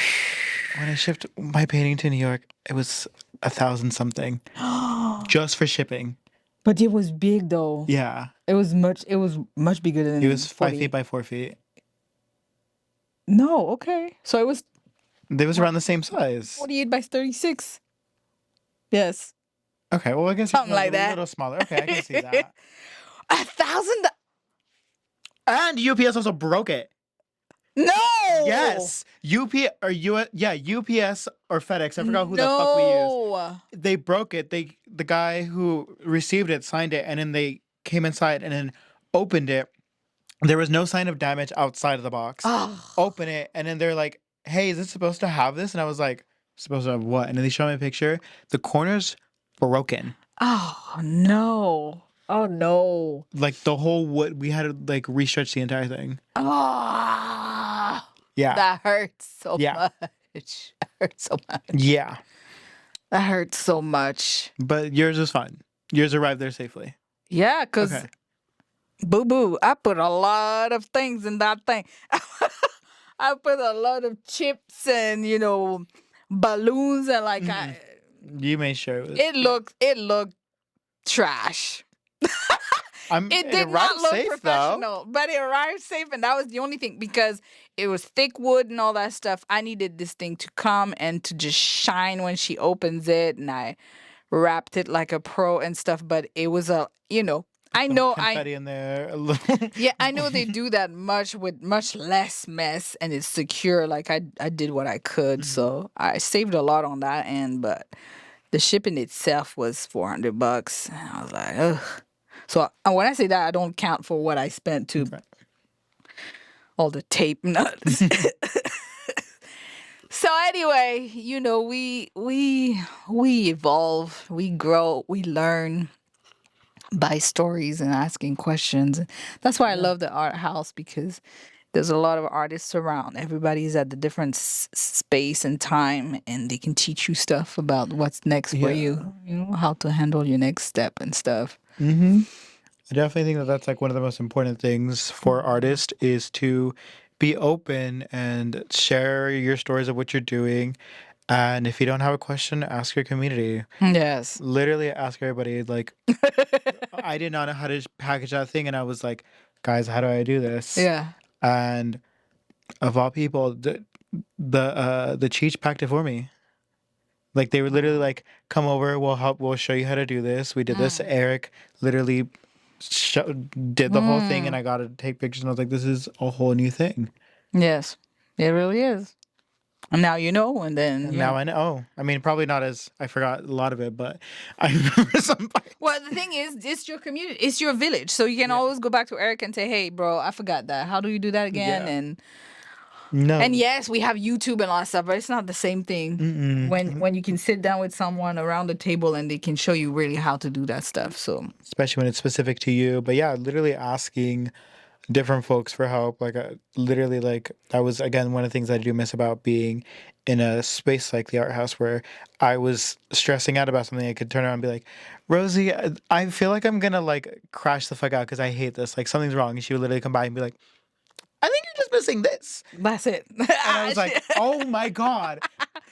when I shipped my painting to New York, it was 1,000 something just for shipping. but it was big though. Yeah. It was much bigger than It was 5 40. feet by 4 feet. No, okay. So it was It was around the same size. 48 by 36. Yes. Okay. Well, I guess Something it was like a that. little smaller. Okay, I can see that. 1,000. And UPS also broke it. No. Yes. UPS or FedEx. I forgot who the fuck we used. No. They broke it. The guy who received it signed it, and then they came inside and then opened it. There was no sign of damage outside of the box. Oh. Open it, and then they're like, "Hey, is it supposed to have this?" And I was like, "Supposed to have what?" And then they show me a picture. The corners broken. Oh no. Oh no. Like the whole wood, we had to like restretch the entire thing. Ah. Yeah. That hurts so Yeah. much. That hurts so much. Yeah. That hurts so much. But yours was fine. Yours arrived there safely. Yeah, because Okay. boo boo, I put a lot of things in that thing. I put a lot of chips and balloons and like You made sure it was. it looked trash. It did not arrived look safe, professional, but it arrived safe, and that was the only thing because it was thick wood and all that stuff. I needed this thing to come and to just shine when she opens it, and I wrapped it like a pro and stuff. But it was I some know. confetti in there, a little. Yeah, I know they do that much with much less mess and it's secure. Like I did what I could, Mhm. so I saved a lot on that end, but the shipping itself was $400. And I was like, ugh. So when I say that, I don't count for what I spent to Okay. all the tape nuts. So anyway, we evolve, we grow, we learn by stories and asking questions. That's why I Yeah. love the art house because there's a lot of artists around. Everybody's at the different space and time, and they can teach you stuff about what's next for Yeah. you. You know how to handle your next step and stuff. Hmm. I definitely think that that's like one of the most important things for artists is to be open and share your stories of what you're doing. And if you don't have a question, ask your community. Yes. Literally ask everybody. Like, I did not know how to package that thing, and I was like, guys, how do I do this? Yeah. And of all people, the Cheech packed it for me. Like they were literally Mm. like, "Come over, we'll help. We'll show you how to do this." We did this. Mm. Eric literally did the whole thing, and Mm. I got to take pictures. And I was like, "This is a whole new thing." Yes. It really is. And now you know, and then And now I know. Oh, I mean, probably not as I forgot a lot of it, but I remember some Well, parts. the thing is, it's your community, it's your village. So you can Yeah, always go back to Eric and say, "Hey, bro, I forgot that. How do you do that again?" yeah. And No. yes, we have YouTube and all that stuff, but it's not the same thing Mm-mm. when you can sit down with someone around the table and they can show you really how to do that stuff. So Especially when it's specific to you. But yeah, literally asking different folks for help. Like, literally, like, that was, again, one of the things I do miss about being in a space like the art house where I was stressing out about something. I could turn around and be like, Rosie, I feel like I'm gonna like crash the fuck out because I hate this. Like, something's wrong. And she would literally come by and be like, I think you're just missing this. that's it. And I was like, oh my God.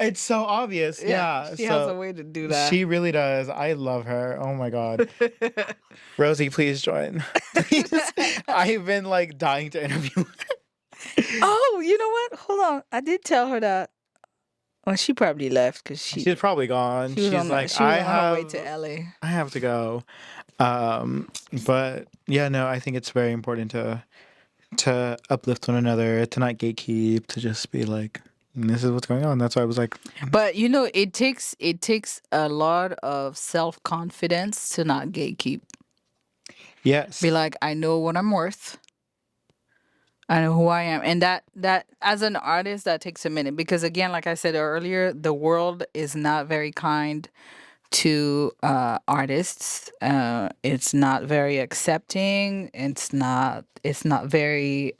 It's so obvious. Yeah, Yeah. she has a So way to do that. she really does. I love her. Oh my God. Rosie, please join. Please. I've been like dying to interview her. Oh, you know what? Hold on. I did tell her that. Well, she probably left because She's probably gone. She's like, she was on her way to LA. I have to go. Um, but yeah, no, I think it's very important to uplift one another, to not gatekeep, to just be like, this is what's going on. That's why I was like, But it takes a lot of self confidence to not gatekeep. yes. Be like, I know what I'm worth. I know who I am, and that as an artist, that takes a minute because again, like I said earlier, the world is not very kind to artists. It's not very accepting. It's not very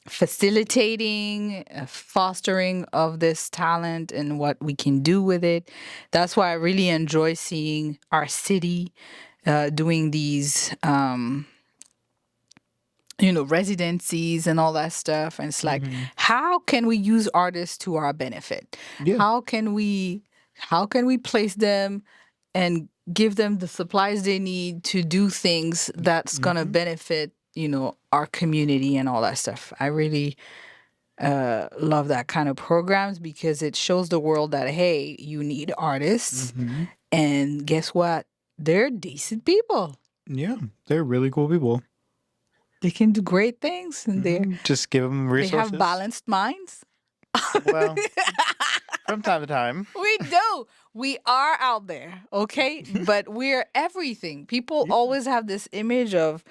facilitating, fostering of this talent and what we can do with it. That's why I really enjoy seeing our city doing these residencies and all that stuff. And it's like, Hmm. how can we use artists to our benefit? Yeah. How can we place them and give them the supplies they need to do things that's gonna Hmm. benefit, our community and all that stuff. I really love that kind of programs because it shows the world that hey, you need artists, Hmm. and guess what? They're decent people. Yeah. They're really cool people. They can do great things, and Just give them they have resources. balanced minds. Well, from time to time. We do. We are out there, okay? But we're everything. People Yeah. always have this image of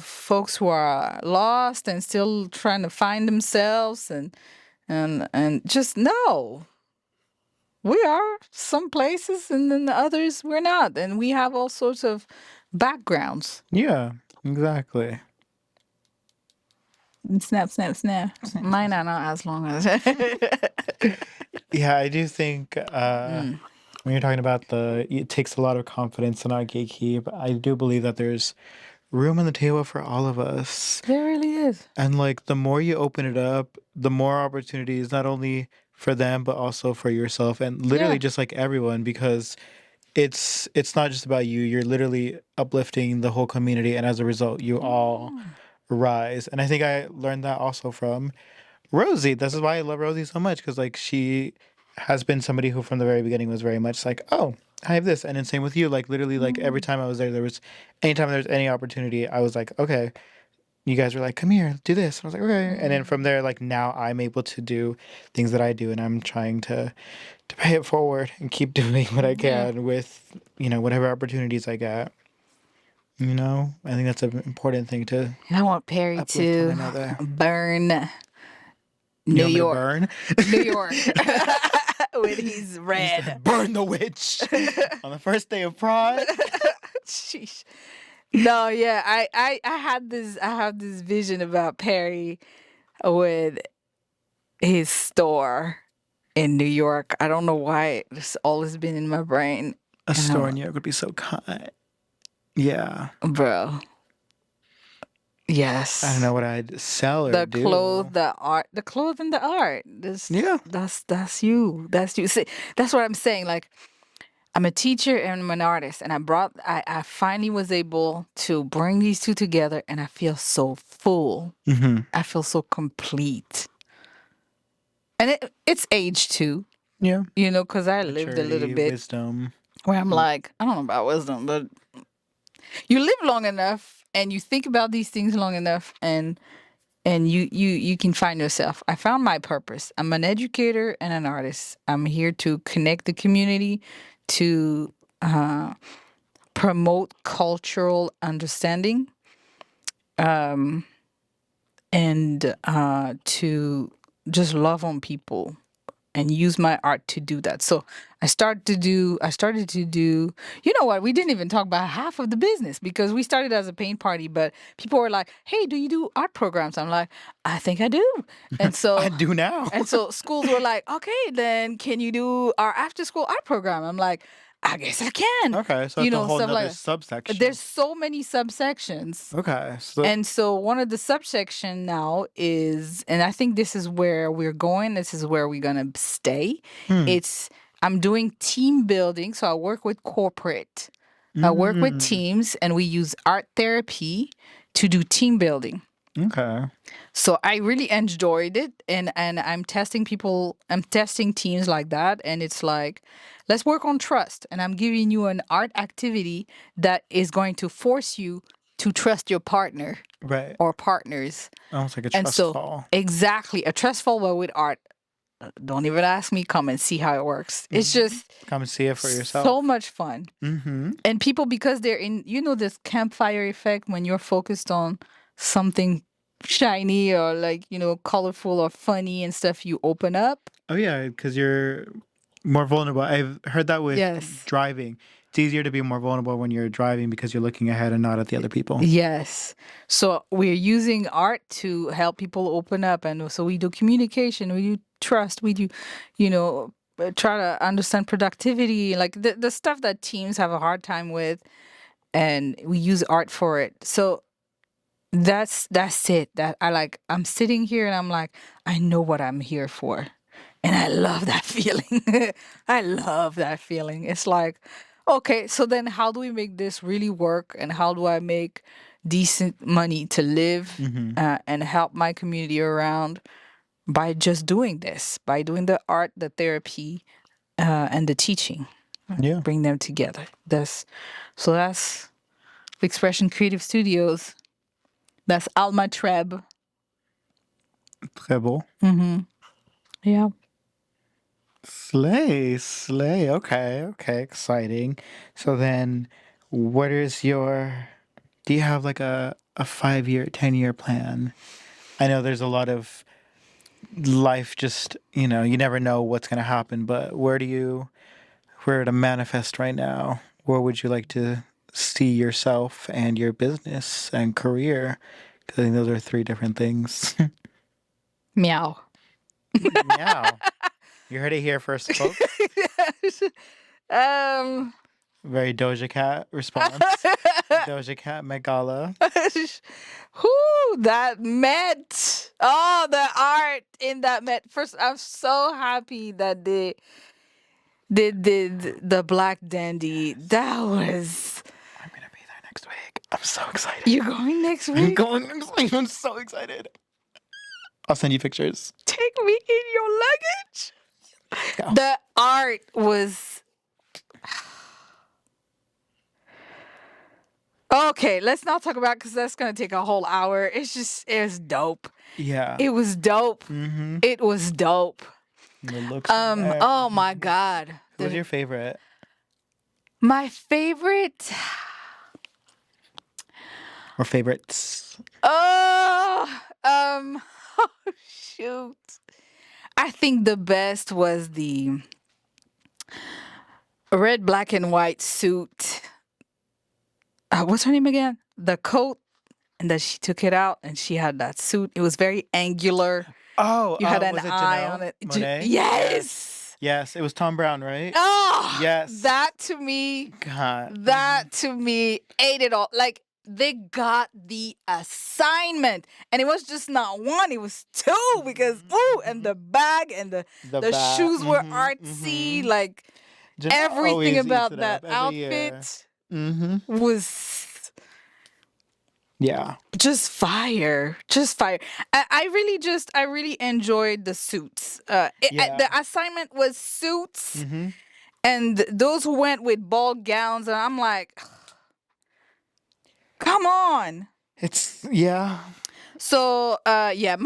folks who are lost and still trying to find themselves and just no. We are some places and then the others we're not. And we have all sorts of backgrounds. Yeah. Exactly. Snap, snap, snap. Mine are not as long as Yeah, I do think Mm. when you're talking about it takes a lot of confidence to not gatekeep. I do believe that there's room on the table for all of us. There really is. And like the more you open it up, the more opportunities, not only for them, but also for yourself and Yeah. literally just like everyone, because it's not just about you. You're literally uplifting the whole community, and as a result, you all Mm. rise. And I think I learned that also from Rosie. This is why I love Rosie so much, because like she has been somebody who from the very beginning was very much like, oh, I have this. And then same with you. Like literally, like every time I was there, anytime there was any opportunity, I was like, okay. You guys were like, come here, do this. And I was like, okay. And then from there, like now I'm able to do things that I do, and I'm trying to pay it forward and keep doing what I Yeah. can with, whatever opportunities I get. I think that's an important thing to And I want Perry uplift one to another. burn You New want me to York. burn? New York. With his You said, red. burn the witch on the first day of Pride. Sheesh. No, yeah. I have this vision about Perry with his store in New York. I don't know why it's always been in my brain. A And store in New York would be so kind. Yeah. bro. Yes. I don't know what I'd sell or The do. clothes, the art, the clothes and the art. Yeah. That's you. That's you. See, that's what I'm saying. Like I'm a teacher and I'm an artist, and I finally was able to bring these two together, and I feel so full. Mm-hmm. I feel so complete. And it's age too, Yeah. because I lived a little Maturity, bit wisdom. where I'm like, I don't know about wisdom, but you live long enough and you think about these things long enough, and you can find yourself. I found my purpose. I'm an educator and an artist. I'm here to connect the community, to promote cultural understanding, and to just love on people and use my art to do that. So I started to do, you know what? We didn't even talk about half of the business because we started as a paint party, but people were like, "Hey, do you do art programs?" I'm like, "I think I do." And I so do now. and so schools were like, "Okay, then can you do our after school art program?" I'm like, "I guess I can." Okay, so it's a whole Stuff nother like that. subsection. There's so many subsections. Okay, so And so one of the subsection now is, and I think this is where we're going. This is where we're gonna stay. hmm. It's I'm doing team building. So I work with corporate. I work with Mm, teams, and we use art therapy to do team building. okay. So I really enjoyed it, and I'm testing people. I'm testing teams like that, and it's like, let's work on trust. And I'm giving you an art activity that is going to force you to trust your partner Right. or partners. Almost like a And trust so, fall. exactly, a trust fall but with art. Don't even ask me. Come and see how it works. It's just Come and see it for so yourself. much fun. Mm-hmm. And people, because they're in, this campfire effect when you're focused on something shiny or like, colorful or funny and stuff, you open up. Oh yeah, because you're more vulnerable. I've heard that with Yes. driving. It's easier to be more vulnerable when you're driving because you're looking ahead and not at the other people. Yes. So we're using art to help people open up. And so we do communication, we do trust, we do, try to understand productivity, like the stuff that teams have a hard time with. And we use art for it. So that's it. That I'm sitting here and I'm like, I know what I'm here for. And I love that feeling. I love that feeling. It's like, okay, so then how do we make this really work? And how do I make decent money to live Mm-hmm. and help my community around by just doing this, by doing the art, the therapy, and the teaching? Yeah. Bring them together. That's Expression Creative Studios. That's Alma Treb. Très beau. Yeah. Slay, slay. Okay, okay, exciting. So then, what is your? Do you have like a 5 year, 10 year plan? I know there's a lot of life. Just you never know what's gonna happen. But where to manifest right now? Where would you like to see yourself and your business and career? Because I think those are three different things. Meow. Meow. You heard it here first, folks. um. Very Doja Cat response. Doja Cat Met Gala. Who that met? Oh, the art in that met. First, I'm so happy that they did the Black Dandy. That was. I'm gonna be there next week. I'm so excited. You're going next I'm week? going next week. I'm so excited. I'll send you pictures. Take me in your luggage. Go. The art was Okay, let's not talk about because that's gonna take a whole hour. It was dope. Yeah. It was dope. Mm-hmm. It was dope. The looks were there. Oh my God. Who was your favorite? My favorite. Or favorites? Oh, oh shoot. I think the best was the red, black, and white suit. What's her name again? The coat, and then she took it out, and she had that suit. It was very angular. Oh, You had an was it eye on Janelle it. Monáe? Yes. Yes, it was Tom Brown, right? Oh, Yes. that to me, God. that to me ate it all. Like they got the assignment, and it was just not one; it was two because and the bag and the bat. shoes were artsy. Mm-hmm. Like Janelle everything always eats about it that up every year. outfit Mm-hmm. was Yeah. just fire, just fire. I really enjoyed the suits. Yeah. The assignment was suits. Mm-hmm. And those who went with ball gowns, and I'm like, come on. It's yeah. So yeah,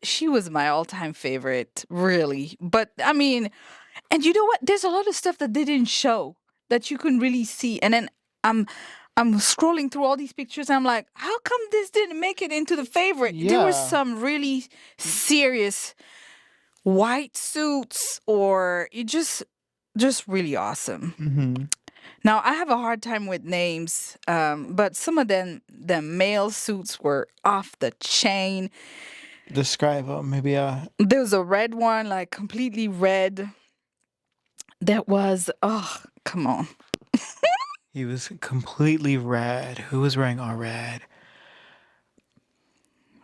she was my all-time favorite, really. But I mean, and you know what? There's a lot of stuff that they didn't show that you can really see. And then I'm I'm scrolling through all these pictures and I'm like, how come this didn't make it into the favorite? There were Yeah. some really serious white suits or it just really awesome. Mm-hmm. Now I have a hard time with names, but some of them the male suits were off the chain. Describe them, maybe. There was a red one, like completely red. That was come on. He was completely red. Who was wearing all red?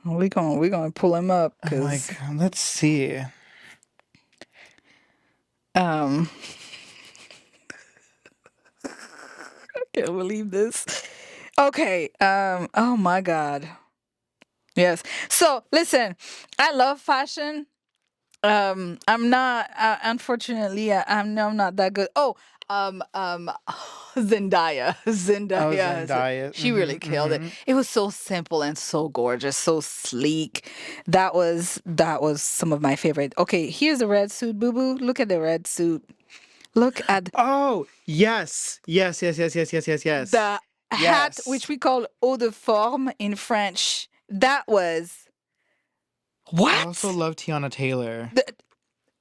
We gonna pull him up I'm because like, let's see. um I can't believe this. Okay, oh my God. Yes. So listen, I love fashion. I'm not. Unfortunately, I'm not that good. Oh, Zendaya, Oh, Zendaya, Zendaya. she really Mm-hmm, killed it. mm-hmm. It was so simple and so gorgeous, so sleek. That was some of my favorite. Okay, here's the red suit, boo boo. Look at the red suit. Look at Oh, yes. Yes, yes, yes, yes, yes, yes, yes. the hat, which Yes. we call eau de forme in French. That was I also what? love Tiana Taylor.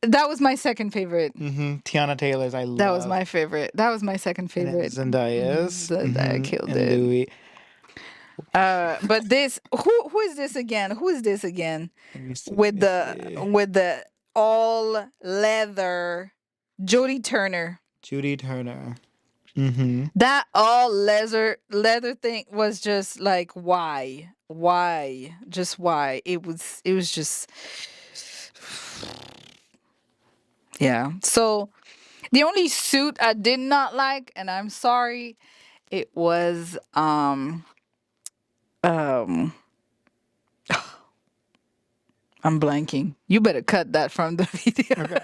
That was my second favorite. Mm-hmm. Tiana Taylor's I That was love. my favorite. That was my second And then favorite. Zendaya's. That Mm-hmm. killed And it. Louis. But this who is this again? Who is this again? Let me see. With Let me the see. with the all leather Jodie Turner. Judy Turner. Mm-hmm. That all leather thing was just like why? Why? Just why? It was just yeah. So the only suit I did not like, and I'm sorry, it was um I'm blanking. You better cut that from the video. Okay.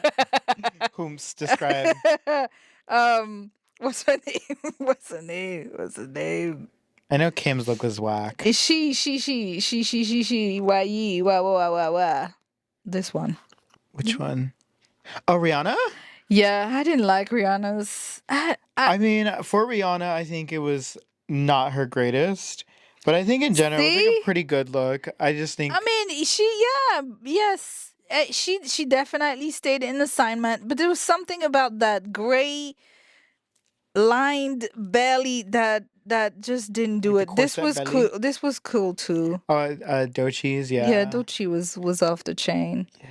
Whom's describe. What's her name? What's her name? What's her name? I know Kim's look was whack. Is why ye, wah, wah, wah, wah, wah. This one. Which one? Oh, Rihanna? Yeah, I didn't like Rihanna's. I mean, for Rihanna, I think it was not her greatest. But I think in general, it was like a See? pretty good look. I just think I mean, yes. She definitely stayed in assignment, but there was something about that gray lined belly that just didn't do like the it. This corset was belly. cool. This was cool too. Dochi's, Yeah, yeah. Dochi was off the chain. Yeah.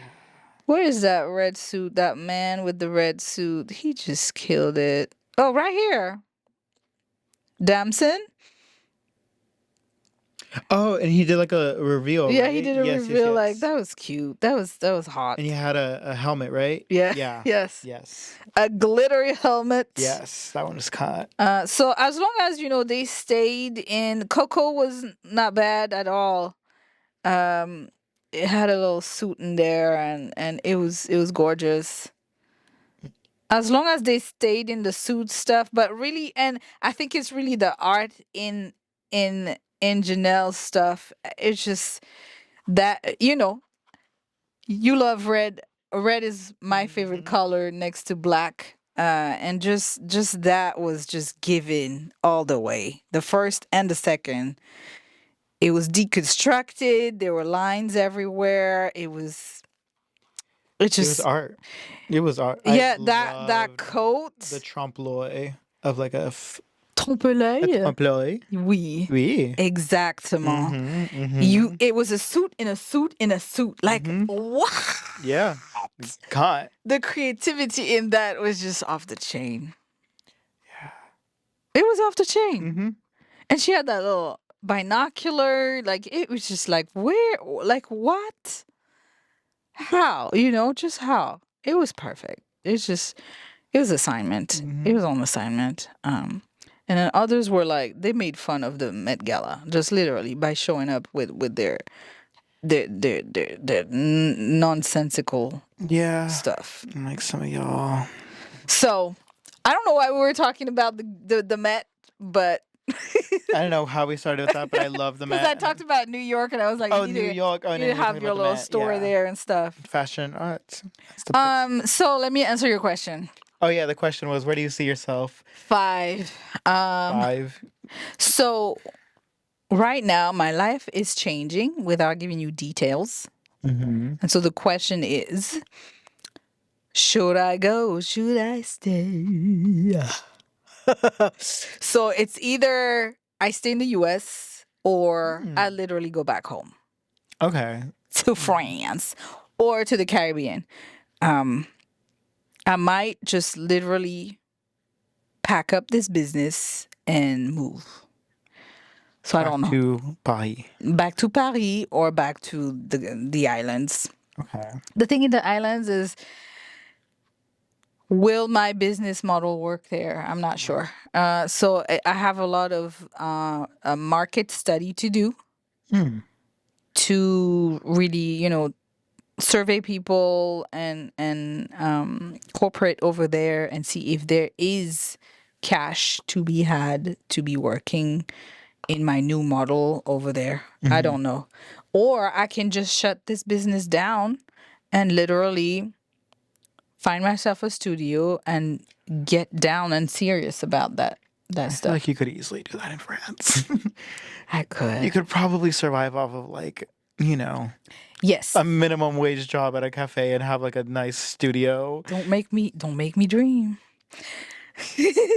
Where is that red suit? That man with the red suit. He just killed it. Oh, right here. Damson? Oh, and he did like a reveal, Yeah, right? he did a Yes, yes, reveal like yes. that was cute. That was hot. And he had a helmet, right? Yeah. Yeah. Yes. Yes. A glittery helmet. Yes. That one was caught. So as long as they stayed in Coco was not bad at all. It had a little suit in there and it was gorgeous. As long as they stayed in the suit stuff, but really, and I think it's really the art in Janelle's stuff. It's just that you love red. Red is my favorite Mhm. color next to black. And just that was just given all the way. The first and the second, it was deconstructed. There were lines everywhere. It It was just art. It was art. I yeah, that loved the coat. trompe l'oeil of like a Trompe-l'œil. trompe l'oeil. Oui, Oui. exactement. Mhm. Mhm. It was a suit in a suit in a suit. Like Mhm. what? Yeah. God. The creativity in that was just off the chain. It was off the chain. Mhm. And she had that little binocular. Like it was just like where, like what? How? Just how? It was perfect. It was assignment. It Mhm. was on assignment. And then others were like they made fun of the Met Gala just literally by showing up with their nonsensical Yeah. stuff. Like some of y'all. So I don't know why we were talking about the Met, but I don't know how we started with that, but I love the because I Met. talked about New York and I was like, Oh, New York. Oh, you and need then to you were talking have your about the little Met. store Yeah. there and stuff. Fashion arts. That's the place. So let me answer your question. Oh yeah, the question was, where do you see yourself? 5. 5. So right now my life is changing without giving you details. Mm-hmm. And so the question is, should I go? Should I stay? So it's either I stay in the US or I literally go back home Okay. to France or to the Caribbean. Um, I might just literally pack up this business and move. So I Back don't know. to Paris. Back to Paris or back to the islands. Okay. The thing in the islands is, will my business model work there? I'm not sure. So I have a lot of a market study to do Hmm. to really, survey people and corporate over there and see if there is cash to be had to be working in my new model over there. I Mm-hmm. don't know. Or I can just shut this business down and literally find myself a studio and get down and serious about that I feel like stuff. you could easily do that in France. I You could. could probably survive off of like, you know, Yes. a minimum wage job at a cafe and have like a nice studio. Don't make me dream.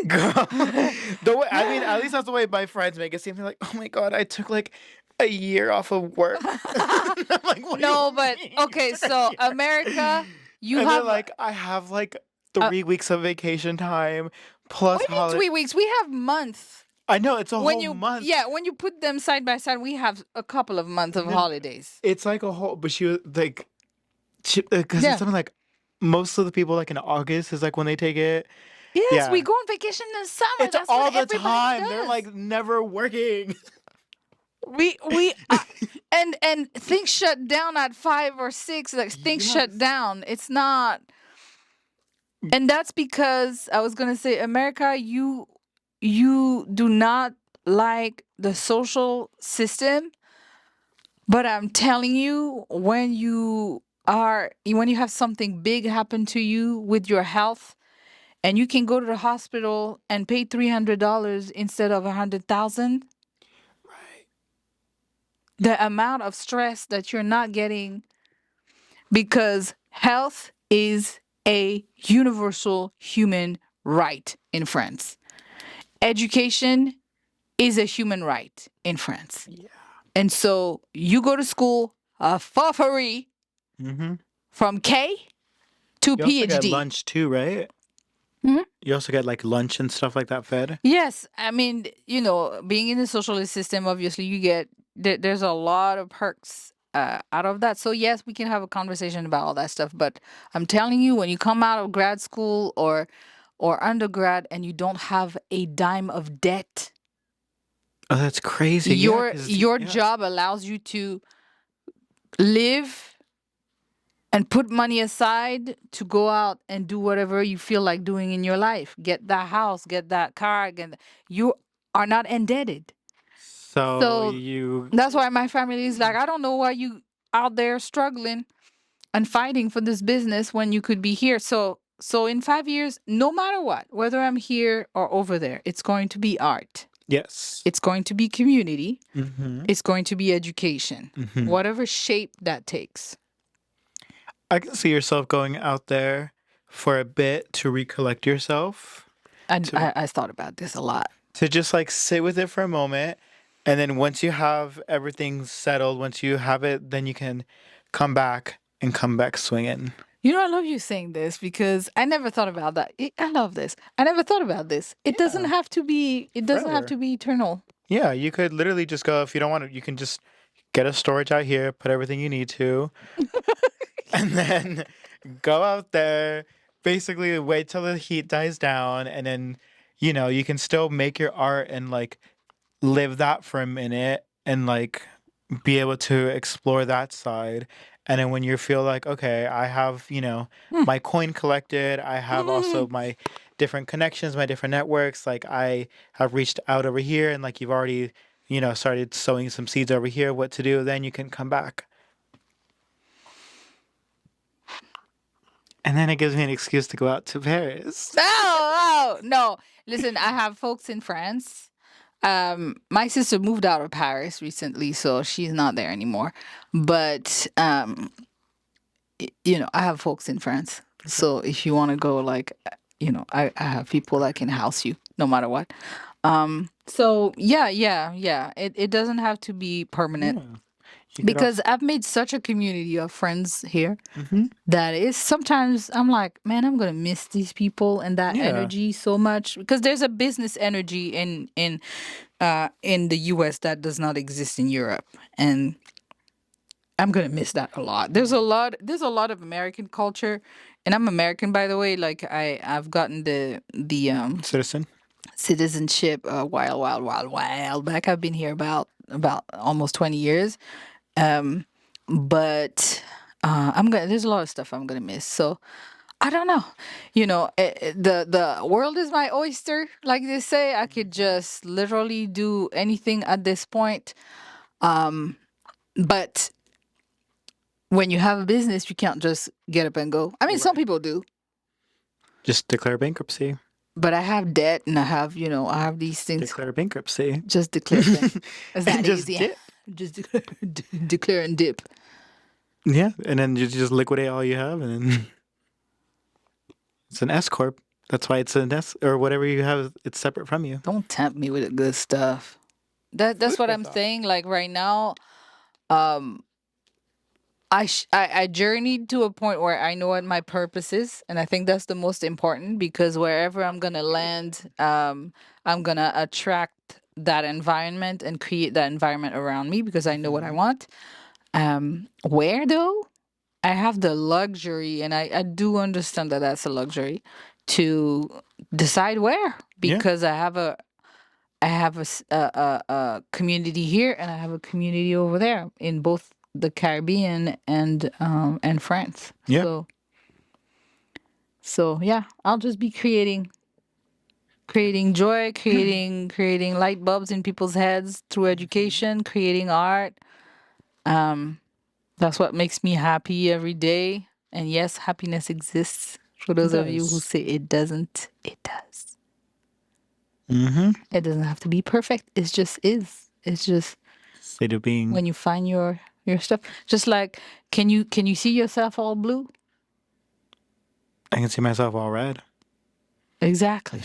Girl, the way, I mean, at least that's the way my friends make it seem. They're like, "Oh my God, I took like a year off of work." I'm like, "What do No, you but mean you okay, took a so year?" America, you And they're have like, "I have like what 3 weeks of vacation time do plus you mean holiday." 3 weeks? We have months. I know it's a When whole you month. yeah, when you put them side by side, we have a couple of months of Then holidays. it's like a whole, but she was like, because it's Yeah. something like most of the people like in August is like when they take it. Yes, we Yeah, go on vacation in the summer. it's That's what all the everybody time. They're does. like never working. We and things shut down at 5 or 6. Like things shut Yes. down. It's not, and that's because I was gonna say, America, you do not like the social system, but I'm telling you, when you have something big happen to you with your health, and you can go to the hospital and pay $300 instead of 100,000, Right. the amount of stress that you're not getting, because health is a universal human right in France. Education is a human right in France. Yeah. And so you go to school for free Mm-hmm. from K to You also get PhD. lunch too, right? Mhm. You also get like lunch and stuff like that fed. Yes, I mean, being in the socialist system, obviously, there's a lot of perks out of that. So yes, we can have a conversation about all that stuff. But I'm telling you, when you come out of grad school or undergrad and you don't have a dime of debt, Oh, that's crazy. Yeah, your because your yeah, job allows you to live and put money aside to go out and do whatever you feel like doing in your life. Get that house, get that car, you are not indebted. So So you, that's why my family is like, I don't know why you out there struggling and fighting for this business when you could be here. So in 5 years, no matter what, whether I'm here or over there, it's going to be art. yes. It's going to be community. Hmm. It's going to be education. Hmm. Whatever shape that takes. I can see yourself going out there for a bit to recollect yourself, to I thought about this a lot. just like sit with it for a moment, and then once you have everything settled, once you have it, then you can come back swinging You know, I love you saying this because I never thought about that. I love this. I never thought about this. It doesn't yeah, have to be. It doesn't have forever. to be eternal. Yeah, you could literally just go if you don't want to. You can just get a storage out here, put everything you need to, and then go out there. Basically, wait till the heat dies down, and then you can still make your art and like live that for a minute and like be able to explore that side. And then when you feel like, okay, I have, my coin collected, I have also my different connections, my different networks, like I have reached out over here and like you've already, started sowing some seeds over here, what to do, then you can come back. And then it gives me an excuse to go out to Paris. Oh, no. Listen, I have folks in France. My sister moved out of Paris recently, so she's not there anymore. But I have folks in France. So if you want to go, like, I have people that can house you no matter what. So yeah. It doesn't have to be permanent Yeah. You could because also. I've made such a community of friends here Hmm. that is sometimes I'm like, man, I'm gonna miss these people and that Yeah. energy so much because there's a business energy in the US that does not exist in Europe. And I'm gonna miss that a lot. There's a lot of American culture, and I'm American by the way. Like I've gotten the Citizen. citizenship a while back. I've been here about almost 20 years. Um, but I'm gonna. There's a lot of stuff I'm gonna miss. So I don't know. The world is my oyster, like they say. I could just literally do anything at this point. But when you have a business, you can't just get up and go. I mean, some Right. people do, Just declare bankruptcy. but I have debt and I have these things. Declare bankruptcy. Just declare bank. It's And that just easy. dip. Just declare and dip. Yeah, and then you just liquidate all you have, and then it's an S corp. That's why it's an S or whatever you have. It's separate from you. Don't tempt me with the good stuff. That's Food what for I'm thought. saying. Like right now, um, I journeyed to a point where I know what my purpose is, and I think that's the most important because wherever I'm gonna land, I'm gonna attract that environment and create that environment around me because I know what I Hmm. want. Where though? I have the luxury, and I do understand that that's a luxury to decide where Yeah. because I have a community here and I have a community over there in both the Caribbean and France. Yeah. So yeah, I'll just be creating joy, creating light bulbs in people's heads through Hmm. education, creating art. Um, that's what makes me happy every day. And yes, happiness exists. For It those of you who does. say it doesn't, it does. Mm-hmm. It doesn't have to be perfect. It just is. It's just State of being. when you find your stuff. Just like can you see yourself all blue? I can see myself all red. Exactly.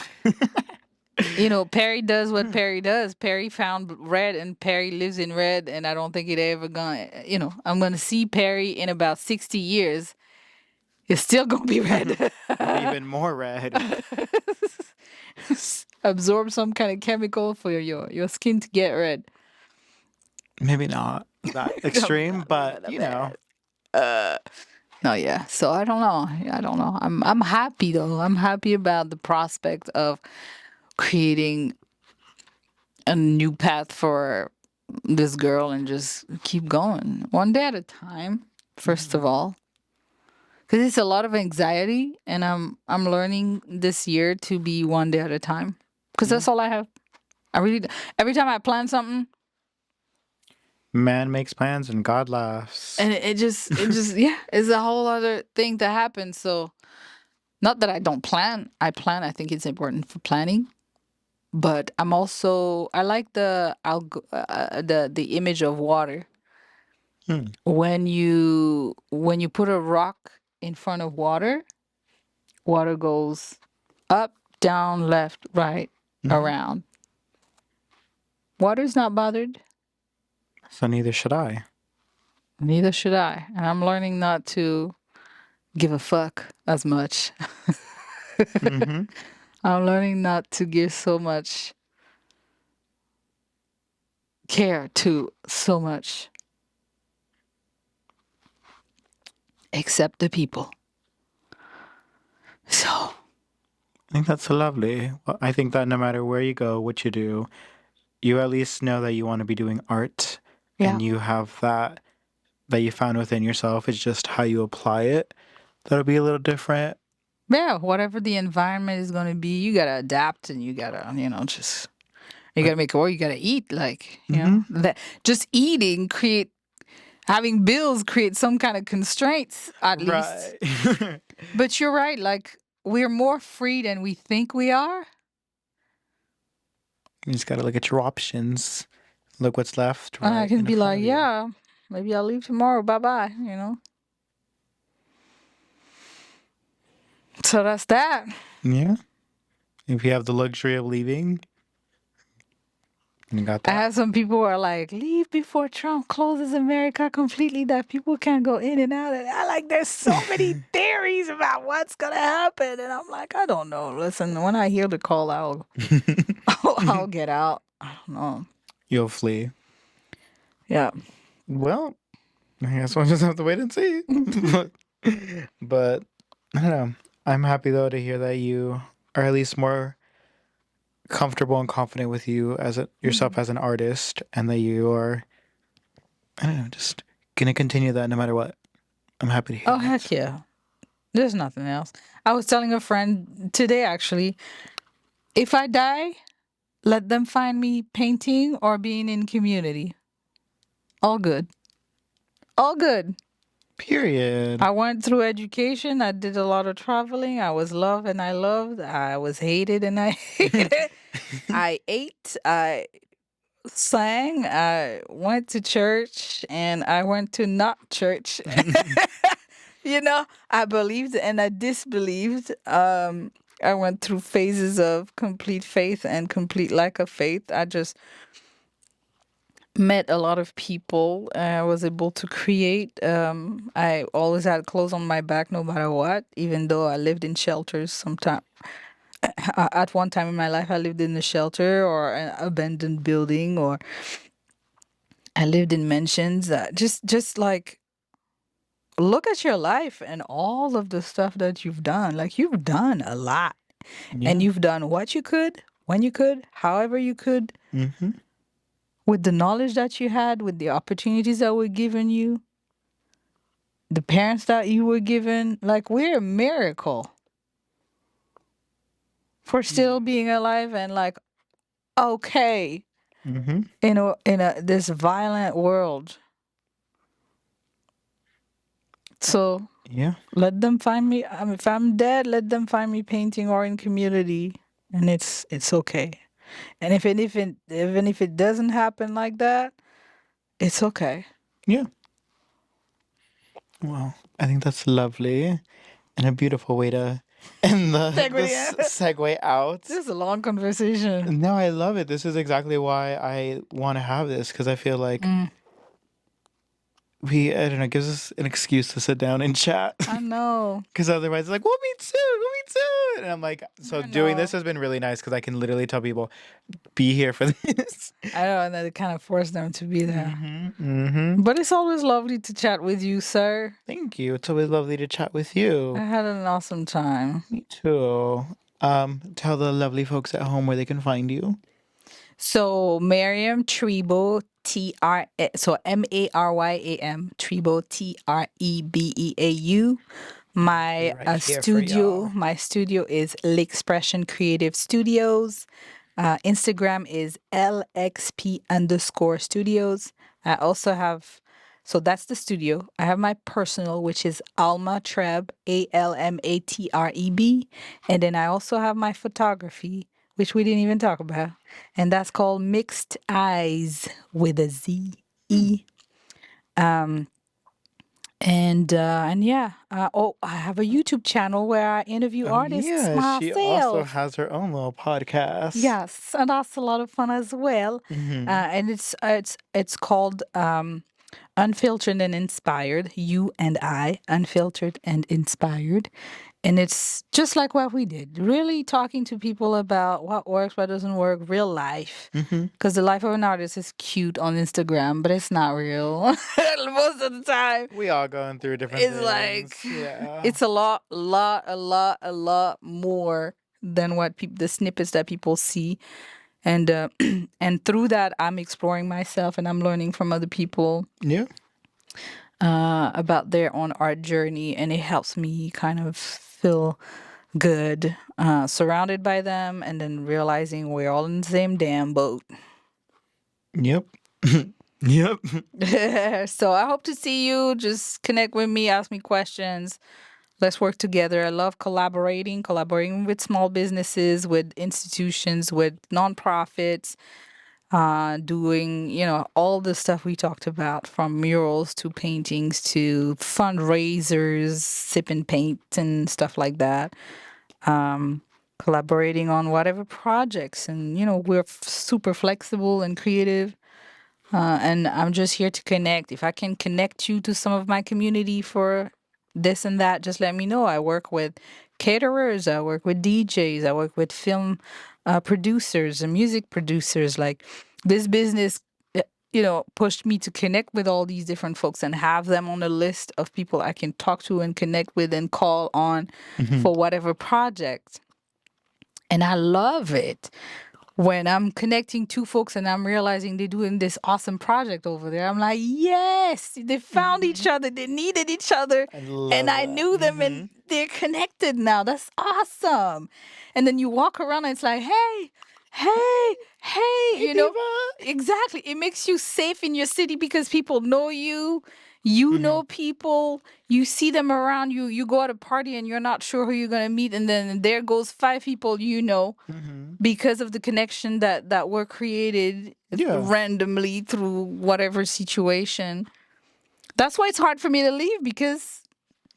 Perry does what Perry does. Perry found red and Perry lives in red and I don't think it ever gonna I'm gonna see Perry in about 60 years. It's still gonna be red. Even more red. Absorb some kind of chemical for your skin to get red. Maybe not that Come extreme, down, but little bit. Uh, no, yeah. So I don't know. I'm happy though. I'm happy about the prospect of creating a new path for this girl and just keep going one day at a time. First of Mhm. all, because it's a lot of anxiety, and I'm learning this year to be one day at a time. Because Yeah. that's all I have. I really every time I plan something. Man makes plans and God laughs. And it just yeah, it's a whole other thing that happens. So not that I don't plan. I plan. I think it's important for planning. But I like the image of water. Hmm. When you put a rock in front of water, water goes up, down, left, right, Mhm. around. Water's not bothered. So neither should I. Neither should I. And I'm learning not to give a fuck as much. Hmm. I'm learning not to give so much care to so much, except the people. So, I think that's lovely. Well, I think that no matter where you go, what you do, you at least know that you want to be doing art yeah. and you have that you found within yourself. It's just how you apply it that'll be a little different. Yeah, whatever the environment is going to be, you got to adapt and you got to, just, you got to make it work. You got to eat. Like, Mm-hmm. that just eating having bills create some kind of constraints, at least. Right. But you're right. Like, we're more free than we think we are. You just gotta look at your options. Look what's left And I right can in be front like, of you. yeah, maybe I'll leave tomorrow. Bye bye, So that's that. Yeah. If you have the luxury of leaving, you got I that. have some people who are like, leave before Trump closes America completely, that people can't go in and out. And I like, there's so many theories about what's going to happen. And I'm like, I don't know. Listen, when I hear the call, I'll get out. I don't know. You'll flee. Yeah. Well, I guess we'll just have to wait and see. but I don't know. I'm happy though to hear that you are at least more comfortable and confident with yourself as an artist, and that you are, I don't know, just gonna continue that no matter what. I'm happy to hear Oh, that. heck yeah. There's nothing else. I was telling a friend today, actually, if I die, let them find me painting or being in community. All good. All good. Period. I went through education. I did a lot of traveling. I was loved and I loved. I was hated and I hated. I ate. I sang. I went to church and I went to not church. I believed and I disbelieved. I went through phases of complete faith and complete lack of faith. I just met a lot of people. I was able to create. I always had clothes on my back no matter what, even though I lived in shelters sometime. At one time in my life, I lived in a shelter or an abandoned building, or I lived in mansions. Just like look at your life and all of the stuff that you've done. Like you've done a lot, and Yeah. you've done what you could, when you could, however you could, Hmm. with the knowledge that you had, with the opportunities that were given you, the parents that you were given. Like we're a miracle for still being alive and like okay Hmm. in a this violent world. So Yeah. let them find me. If I'm dead, let them find me painting or in community, and it's okay. And even if it doesn't happen like that, it's okay. Yeah. Well, I think that's lovely and a beautiful way to end this Segue. segue out. This is a long conversation. No, I love it. This is exactly why I want to have this, because I feel like Mm, I don't know, gives us an excuse to sit down and chat. I know. Because otherwise, it's like, well, me too, well, me too. And I'm like, so I doing know. this has been really nice because I can literally tell people, be here for this. I know, and that it kind of forced them to be there. Mm-hmm. But it's always lovely to chat with you, sir. Thank you. It's always lovely to chat with you. I had an awesome time. Me too. Tell the lovely folks at home where they can find you. So Miriam Trebo so Maryam Trebo Trebeau. Be My right here for studio, y'all. my studio is L'Expression Creative Studios. Instagram is LXP_studios. I also have, so that's the studio. I have my personal, which is Alma Treb, ALMATREB. And then I also have my photography, which we didn't even talk about. And that's called Mixed Eyes with a Z Hmm. E. Um, and yeah, oh, I have a YouTube channel where I interview Oh artists yeah, she also myself. has her own little podcast. Yes, and that's a lot of fun as well. Hmm. And it's called Unfiltered and Inspired. You and I, Unfiltered and Inspired. And it's just like what we did, really talking to people about what works, what doesn't work, real life. Hmm. Because the life of an artist is cute on Instagram, but it's not real most of the time. We all going through different It's like things. Yeah. it's a lot more than what the snippets that people see, and and through that, I'm exploring myself and I'm learning from other people Yeah. about their own art journey, and it helps me kind of feel good, surrounded by them, and then realizing we're all in the same damn boat. Yep. Yep. So I hope to see you. Just connect with me, ask me questions. Let's work together. I love collaborating with small businesses, with institutions, with nonprofits, doing, all the stuff we talked about, from murals to paintings to fundraisers, sip and paint and stuff like that. Collaborating on whatever projects. And, we're super flexible and creative. And I'm just here to connect. If I can connect you to some of my community for this and that, just let me know. I work with caterers, I work with DJs, I work with film producers and music producers. Like, this business, pushed me to connect with all these different folks and have them on a list of people I can talk to and connect with and call on Hmm. for whatever project. And I love it when I'm connecting two folks and I'm realizing they're doing this awesome project over there. I'm like, yes, they found each Hmm. other, they needed each other, I and love I that. knew them Hmm. and they're connected now. That's awesome. And then you walk around and it's like, hey, hey, hey, Hey, diva. exactly. It makes you safe in your city because people know you. You Hmm. know people, you see them around you. You go at a party and you're not sure who you're going to meet. And then there goes five people Hmm. because of the connection that were created Yeah. randomly through whatever situation. That's why it's hard for me to leave, because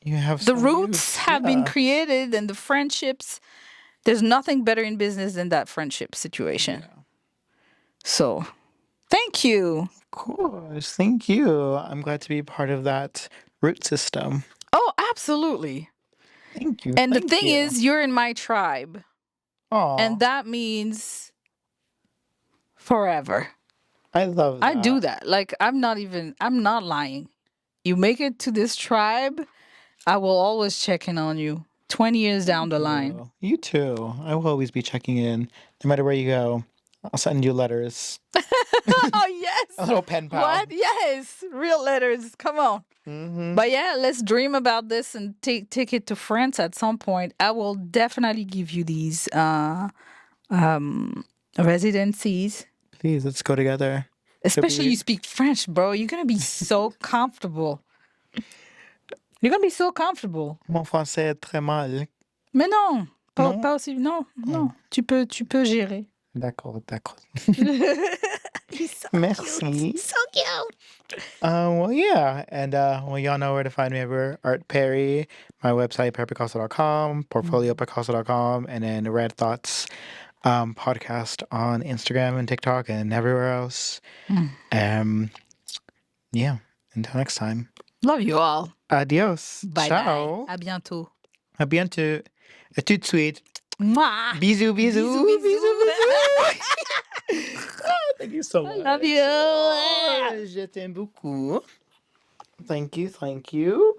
You have the some roots roots. have been Yeah. created and the friendships. There's nothing better in business than that friendship situation. Yeah. So, thank you. Of course. Thank you. I'm glad to be part of that root system. Oh, absolutely. Thank you. And the Thank thing you. is, you're in my tribe, and Aw, that means forever. I love I do that. that. Like, I'm not lying. You make it to this tribe, I will always check in on you 20 years down Thank the line. you. You too. I will always be checking in, no matter where you go. I'll send you letters. Oh, A yes. little pen pal. What? Yes. Real letters. Come on. Mm-hmm. But yeah, let's dream about this and take it to France at some point. I will definitely give you these um residencies. Please, let's go together. It'll Especially be you speak French, bro. You're gonna be so comfortable. You're gonna be so comfortable. mon français est très mal. Mais non, Non? pas aussi. Non, Oh, non. Tu peux gérer. d'accord, d'accord. He's so cute. Merci. He's so cute. Well, yeah, and well, y'all know where to find me ever. Art Perry, my website, perrypicasso.com, portfoliopicasso.com, and then Red Thoughts podcast on Instagram and TikTok and everywhere else. Mm. Yeah, until next time. Love you all. Adios. Bye Ciao. bye. À bientôt. À bientôt. À tout de suite. Mwah. Bisous, bisous. Bisous, bisous. Thank you so I much. love you. Oh, je t'aime beaucoup. Thank you, thank you.